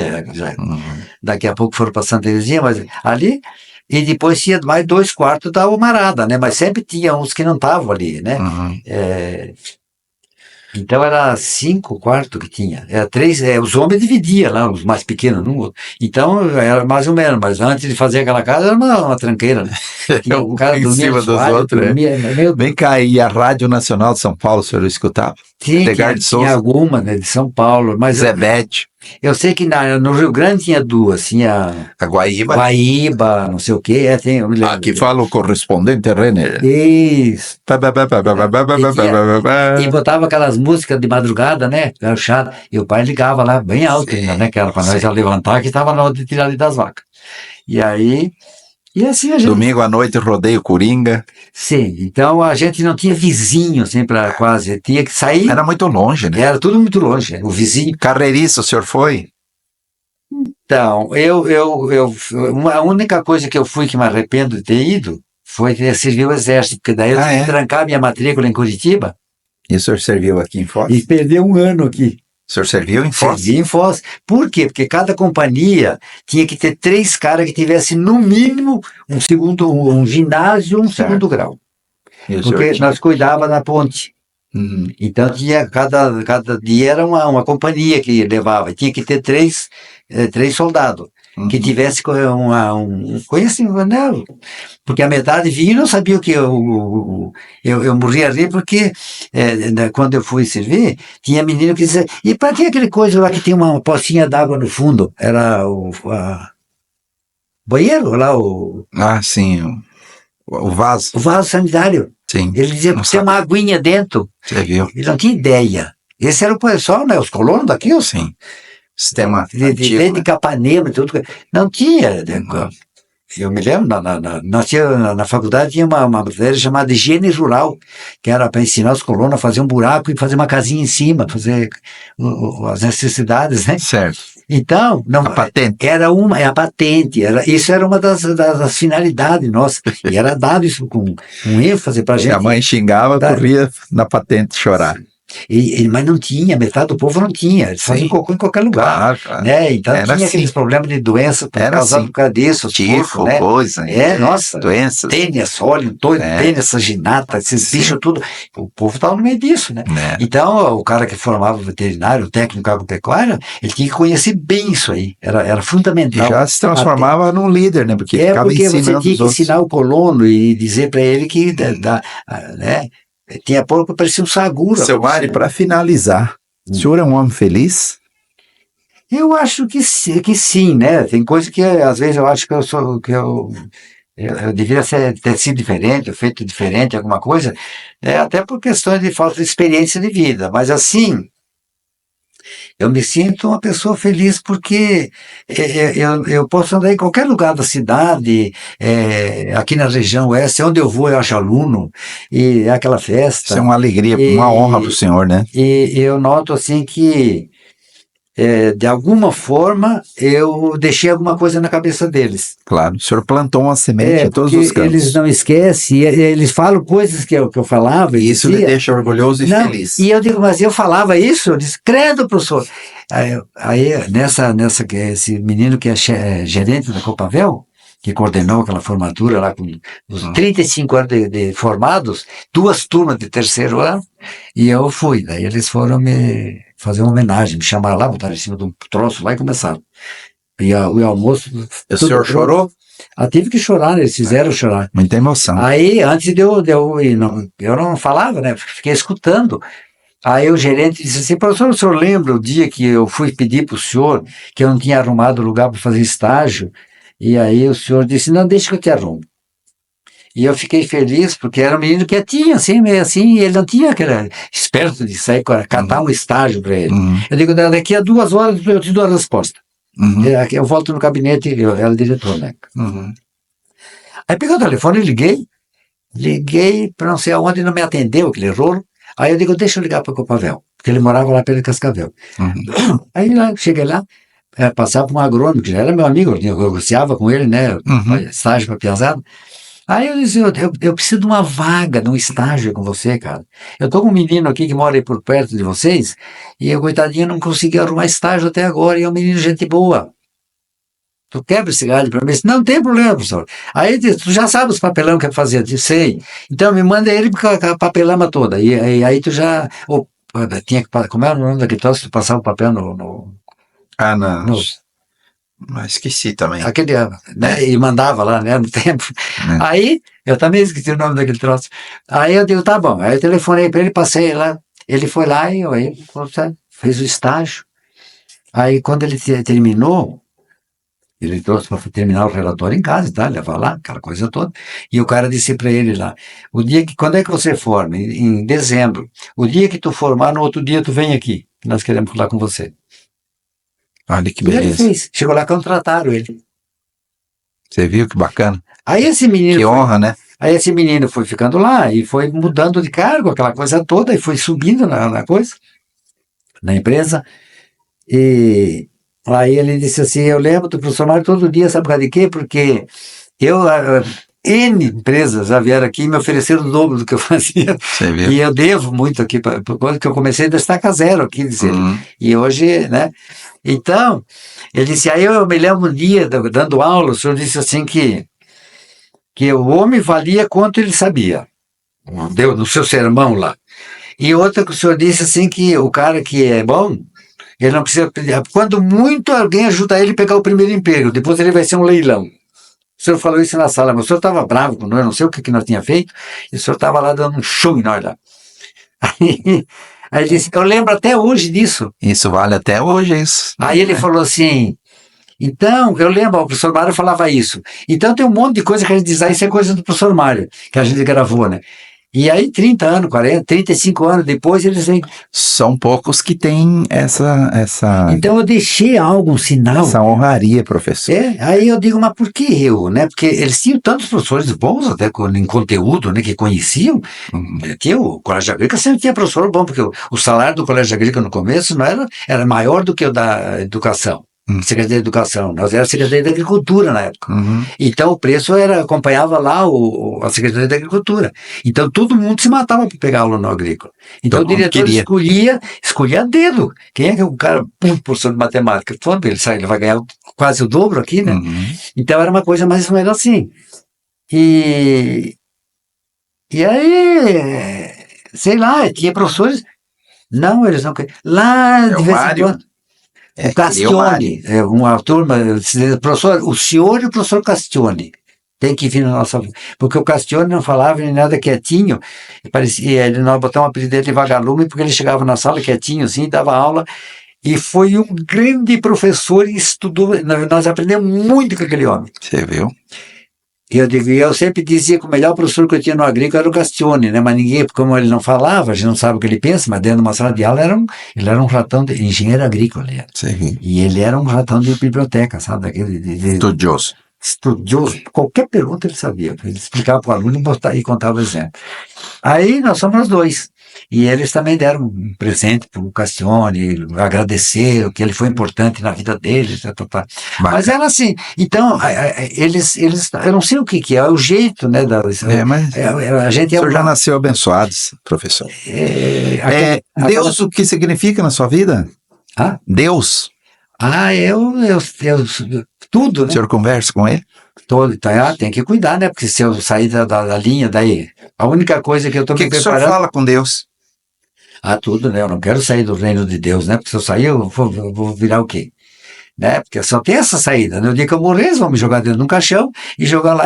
daqui a pouco foram para Santa Terezinha, mas ali. E depois tinha mais 2 quartos da Almarada, né? Mas sempre tinha uns que não estavam ali, né? Então era 5 quartos que tinha. Era 3, os homens dividiam lá, os mais pequenos num outro. Então era mais ou menos, mas antes de fazer aquela casa era uma tranqueira, né? Tinha Um em cima dos outros, Vem cá, e a Rádio Nacional de São Paulo, o senhor escutava? Tinha alguma, né, de São Paulo. Mas Zebete. Eu sei que no Rio Grande tinha 2, tinha a Guaíba. Guaíba, não sei o quê. Aqui fala o correspondente René. Isso. E botava aquelas músicas de madrugada, né? Era chato. E o pai ligava lá bem alto ainda, né? Que era para nós já levantar, que estava na hora de tirar ali das vacas. E aí... E assim a gente... Domingo à noite, rodeio Coringa. Sim, então a gente não tinha vizinho, assim, para quase. Tinha que sair. Era muito longe, né? Era tudo muito longe. O vizinho. Carreiriça, o senhor foi? Então, a única coisa que eu fui que me arrependo de ter ido foi ter servido o exército, porque daí eu tive que trancar minha matrícula em Curitiba. E o senhor serviu aqui em Foz? E perdeu 1 ano aqui. O senhor serviu em Foz? Servi em Foz. Por quê? Porque cada companhia tinha que ter 3 caras que tivessem, no mínimo, um ginásio, um segundo grau. Porque nós cuidávamos da ponte. Então, cada dia era uma companhia que levava. Tinha que ter 3 soldados. Que tivesse um conhecimento, né? Porque a metade vinha e não sabia o que eu morria ali, porque quando eu fui servir, tinha menino que dizia, e para que aquele coisa lá que tinha uma pocinha d'água no fundo? Era o banheiro lá, sim, o vaso. O vaso sanitário. Sim. Ele dizia, tem uma aguinha dentro. Você viu? Ele não tinha ideia. Esse era o pessoal, né? Os colonos daqui, sim. Sistema de Capanema, tudo. Não tinha. Eu me lembro, na faculdade tinha uma matéria chamada higiene rural, que era para ensinar os colonos a fazer um buraco e fazer uma casinha em cima, fazer as necessidades, né? Certo. Então, a patente. A patente, isso era uma das finalidades nossas, e era dado isso com ênfase para a gente. A mãe xingava, corria na patente chorar. Mas não tinha, metade do povo não tinha, eles faziam cocô em qualquer lugar, claro. Né? Então tinha aqueles problemas de doença causados por causa disso, tifo, né? coisa, nossa, doenças, tênia, sólio, tênia, saginata, esses bichos tudo, o povo estava no meio disso, né? Então o cara que formava veterinário, o técnico agropecuário, ele tinha que conhecer bem isso aí, era fundamental. E já se transformava num líder, né? Porque ficava ensinando você tinha que ensinar o colono e dizer para ele que né? Tinha pouco que parecia um sagura. Seu Mário, para finalizar, o senhor é um homem feliz? Eu acho que sim, né? Tem coisa que às vezes eu acho que eu deveria ter sido diferente, feito diferente, alguma coisa, até por questões de falta de experiência de vida, mas assim, eu me sinto uma pessoa feliz porque eu posso andar em qualquer lugar da cidade, aqui na região oeste, onde eu vou eu acho aluno, e é aquela festa. Isso é uma alegria, uma honra para o senhor, né? E eu noto assim que, de alguma forma, eu deixei alguma coisa na cabeça deles. Claro, o senhor plantou uma semente em todos os campos. Eles não esquecem, eles falam coisas que eu falava. E isso lhe deixa orgulhoso e feliz. E eu digo, mas eu falava isso? Eu disse, credo, professor. Aí esse menino que é gerente da Copavel, que coordenou aquela formatura lá com os 35 anos de formados, 2 turmas de 3º ano, e eu fui. Daí eles foram me fazer uma homenagem, me chamaram lá, botaram em cima de um troço lá e começaram. E o almoço... O senhor chorou? Tive que chorar, né? Eles fizeram chorar. Muita emoção. Aí, antes eu não falava, né? Fiquei escutando. Aí o gerente disse assim, professor, o senhor lembra o dia que eu fui pedir para o senhor que eu não tinha arrumado lugar para fazer estágio? E aí o senhor disse, não, deixa que eu te arrumo. E eu fiquei feliz, porque era um menino quietinho, assim, meio assim, e ele não tinha aquele esperto de sair, catar um estágio para ele. Eu digo, daqui a 2 horas eu te dou a resposta. Eu volto no gabinete, eu era o diretor, né? Aí peguei o telefone e liguei para não sei aonde, não me atendeu aquele rolo. Aí eu digo, deixa eu ligar para o Copavel, porque ele morava lá perto de Cascavel. Aí cheguei lá, passava por um agrônomo, que já era meu amigo, eu negociava com ele, né? Estágio para piazada. Aí eu disse, eu preciso de uma vaga, de um estágio com você, cara. Eu tô com um menino aqui que mora aí por perto de vocês, e eu, coitadinho, não consegui arrumar estágio até agora, e é um menino gente boa. Tu quebra esse galho para mim? Disse, não tem problema, professor. Aí ele disse, tu já sabe os papelão que é fazer? Eu disse, sei. Então me manda ele com a papelama toda. E aí tu já... tinha que, como era o nome daquele troço? Tu passava o papel Não. no Mas esqueci também. aquele, né, e mandava lá, né, no tempo. É. Aí, eu também esqueci o nome daquele troço. Aí eu digo, tá bom. Aí eu telefonei para ele, passei lá. Ele foi lá e aí, fez o estágio. Aí quando ele terminou, ele trouxe para terminar o relatório em casa e tal, levar lá, aquela coisa toda. E o cara disse para ele lá, quando é que você forma? Em dezembro. O dia que tu formar, no outro dia tu vem aqui, que nós queremos falar com você. Olha que E ele beleza. fez. Chegou lá, contrataram ele. Você viu que bacana? Aí esse menino... Que honra, né? Aí esse menino foi ficando lá e foi mudando de cargo, aquela coisa toda, e foi subindo na coisa, na empresa. E aí ele disse assim, eu lembro do professor Mário todo dia, sabe por causa de quê? Porque N empresas já vieram aqui e me ofereceram o dobro do que eu fazia. Você viu? E eu devo muito aqui, por coisa que eu comecei a destacar zero aqui, disse ele. Uhum. E hoje, né? Então, ele disse, aí eu me lembro um dia, dando aula, o senhor disse assim que o homem valia quanto ele sabia. Deu no seu sermão lá. E outra que o senhor disse assim que o cara que é bom, ele não precisa pedir. Quando muito alguém ajuda ele a pegar o primeiro emprego, depois ele vai ser um leilão. O senhor falou isso na sala, mas o senhor estava bravo com nós, não sei o que nós tinha feito, e o senhor estava lá dando um show em nós lá. Aí ele disse, eu lembro até hoje disso. Isso vale até hoje, isso. Aí ele falou assim, então, eu lembro, o professor Mário falava isso. Então tem um monte de coisa que a gente diz, isso é coisa do professor Mário, que a gente gravou, né? E aí 30 anos, 40, 35 anos depois, eles vêm... São poucos que têm essa Então eu deixei algo, um sinal. essa honraria, professor. Aí eu digo, mas por que eu, né? Porque eles tinham tantos professores bons, até em conteúdo, né? Que conheciam. Que o Colégio Agrícola sempre tinha professor bom, porque o salário do Colégio Agrícola no começo não era maior do que o da educação. Secretaria da Educação, nós era a Secretaria da Agricultura na época. Então o preço acompanhava lá a Secretaria da Agricultura. Então todo mundo se matava para pegar aula no agrícola. Então o diretor escolhia a dedo. Quem é que o cara, professor de matemática? Quando ele vai ganhar quase o dobro aqui, né? Então era uma coisa mais ou menos assim. E aí, sei lá, tinha professores. Não, eles não queriam. Lá de vez em quando. O Castione, uma turma, professor, o senhor e o professor Castione tem que vir na nossa... Porque o Castione não falava nem nada quietinho, parecia, nós botamos o apelido dele de vagalume, porque ele chegava na sala quietinho assim, dava aula, e foi um grande professor e estudou, nós aprendemos muito com aquele homem. Você viu? E eu sempre dizia que o melhor professor que eu tinha no agrícola era o Castione, né? Mas ninguém, como ele não falava, a gente não sabe o que ele pensa, mas dentro de uma sala de aula ele era um ratão de engenheiro agrícola. Ele era. Sim. E ele era um ratão de biblioteca, sabe? Daquele, Estudioso. Estudioso. Qualquer pergunta ele sabia. Ele explicava para o aluno e contava o exemplo. Aí nós somos os dois. E eles também deram um presente para o Castione, agradeceram que ele foi importante na vida deles. Mas era assim, então, eles, eu não sei o que é o jeito, né? Mas a gente o senhor já nasceu abençoado, professor. Deus, o que significa na sua vida? Deus. Tudo, né? O senhor conversa com ele? Tem que cuidar, né? Porque se eu sair da linha, daí, a única coisa que eu estou me preparando... O que o senhor fala com Deus? Tudo, né? Eu não quero sair do reino de Deus, né? Porque se eu sair, eu vou virar o quê? Né? Porque só tem essa saída. No dia que eu morrer, eles vão me jogar dentro de um caixão e jogar lá,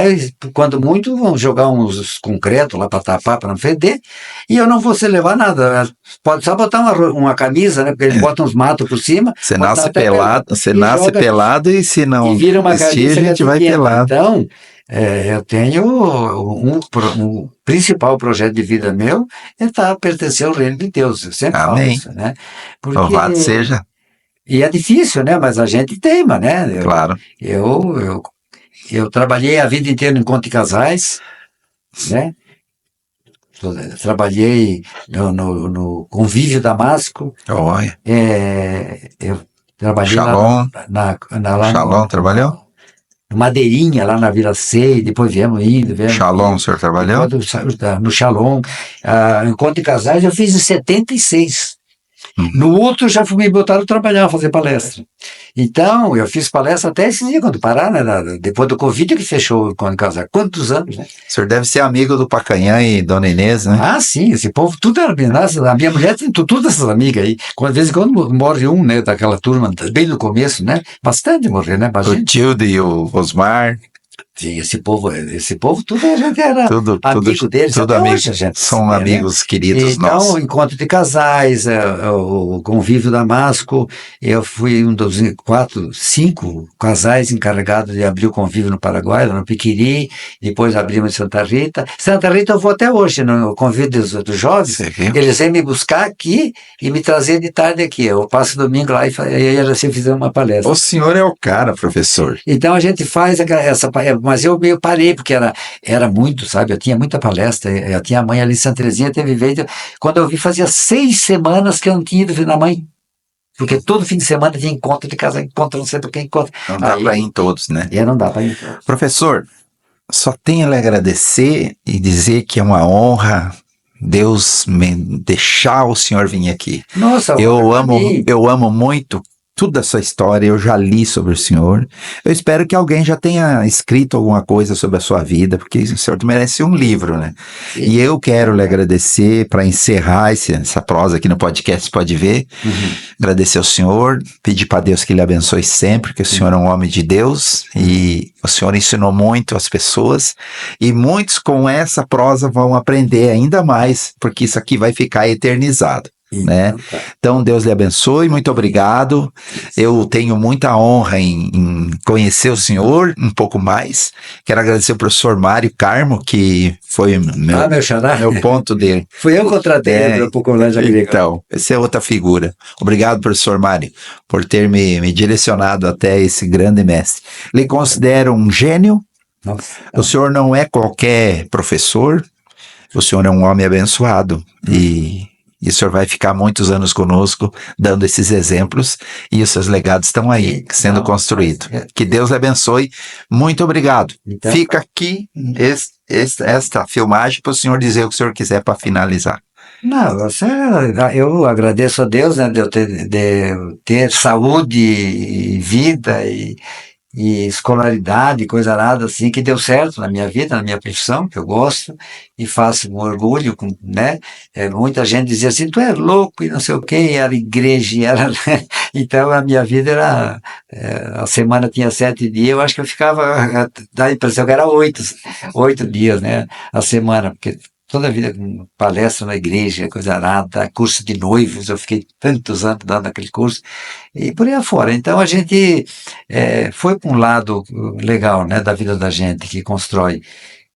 quando muito, vão jogar uns concretos lá para tapar, para não feder, e eu não vou se levar nada. Pode só botar uma camisa, né? Porque eles botam uns matos por cima. Você nasce pelado, e se não vestir, a gente vai pelado. Então, eu tenho um principal projeto de vida meu é pertencer ao reino de Deus. Eu sempre falo isso, né? Louvado seja. E é difícil, né? Mas a gente teima, né? Claro. Eu trabalhei a vida inteira em encontro de casais, né? Trabalhei no Convívio Damasco. Olha. Eu trabalhei Shalom. lá Shalom, trabalhou? Madeirinha, lá na Vila C, depois viemos. Shalom, o senhor trabalhou? No Shalom. Encontro de casais eu fiz em 76. No outro já me botaram trabalhar, fazer palestra. Então, eu fiz palestra até esse dia, quando parar, né? Depois do Covid que fechou o Encontro de Casais. Quantos anos, né? O senhor deve ser amigo do Pacanhã e Dona Inês, né? Ah, sim, esse povo tudo era. A minha mulher tem todas essas amigas aí. De vez em quando morre um, né, daquela turma, bem no começo, né? Bastante morrer, né? O Tilde e o Osmar. Sim, esse povo tudo a gente era amigo deles, tudo até amigo, hoje a gente são amigos, né? Queridos então, nossos. Então, encontro de casais, o Convívio Damasco, eu fui um dos 5 casais encarregados de abrir o convívio no Paraguai, lá no Piquiri, depois abrimos em Santa Rita. Santa Rita eu vou até hoje, no convívio dos jovens, eles vêm me buscar aqui e me trazer de tarde aqui. Eu passo domingo lá e assim fizemos uma palestra. O senhor é o cara, professor. Então a gente faz essa, mas eu meio parei, porque era muito, sabe, eu tinha muita palestra, eu tinha a mãe ali em Santa Terezinha, teve vez, quando eu vi fazia 6 semanas que eu não tinha ido na mãe, porque todo fim de semana tinha encontro de casa, encontro, não sei por que encontro. Não dá para ir em todos, né? Não dá para ir em todos. Professor, só tenho a lhe agradecer e dizer que é uma honra Deus me deixar o senhor vir aqui. Nossa, eu amo muito toda essa história, eu já li sobre o senhor. Eu espero que alguém já tenha escrito alguma coisa sobre a sua vida, porque o senhor merece um livro, né? Sim. E eu quero lhe agradecer para encerrar essa prosa aqui no podcast, pode ver. Agradecer ao senhor, pedir para Deus que lhe abençoe sempre, que o senhor é um homem de Deus e o senhor ensinou muito às pessoas e muitos com essa prosa vão aprender ainda mais, porque isso aqui vai ficar eternizado. Né? Então Deus lhe abençoe, muito obrigado. Eu tenho muita honra em conhecer o senhor um pouco mais. Quero agradecer ao professor Mário Carmo, que foi meu ponto de... Fui eu que contratei para o colégio agrícola. Então, essa é outra figura. Obrigado, professor Mário, por ter me direcionado até esse grande mestre. Lhe considero um gênio. O senhor não é qualquer professor, o senhor é um homem abençoado e o senhor vai ficar muitos anos conosco, dando esses exemplos, e os seus legados estão aí, sendo construídos. Que Deus lhe abençoe. Muito obrigado. Então, fica aqui esta filmagem para o senhor dizer o que o senhor quiser para finalizar. Não, eu agradeço a Deus, né, de eu ter saúde e vida e escolaridade, coisa nada assim, que deu certo na minha vida, na minha profissão, que eu gosto e faço com orgulho, né? Muita gente dizia assim, tu é louco e não sei o que, era igreja, era... Então a minha vida era, a semana tinha 7 dias, eu acho que eu ficava, dá a impressão que era 8 dias, né? A semana, porque toda a vida com palestra na igreja, coisa nada, curso de noivos, eu fiquei tantos anos dando aquele curso, e por aí afora. Então a gente foi para um lado legal, né, da vida da gente, que constrói.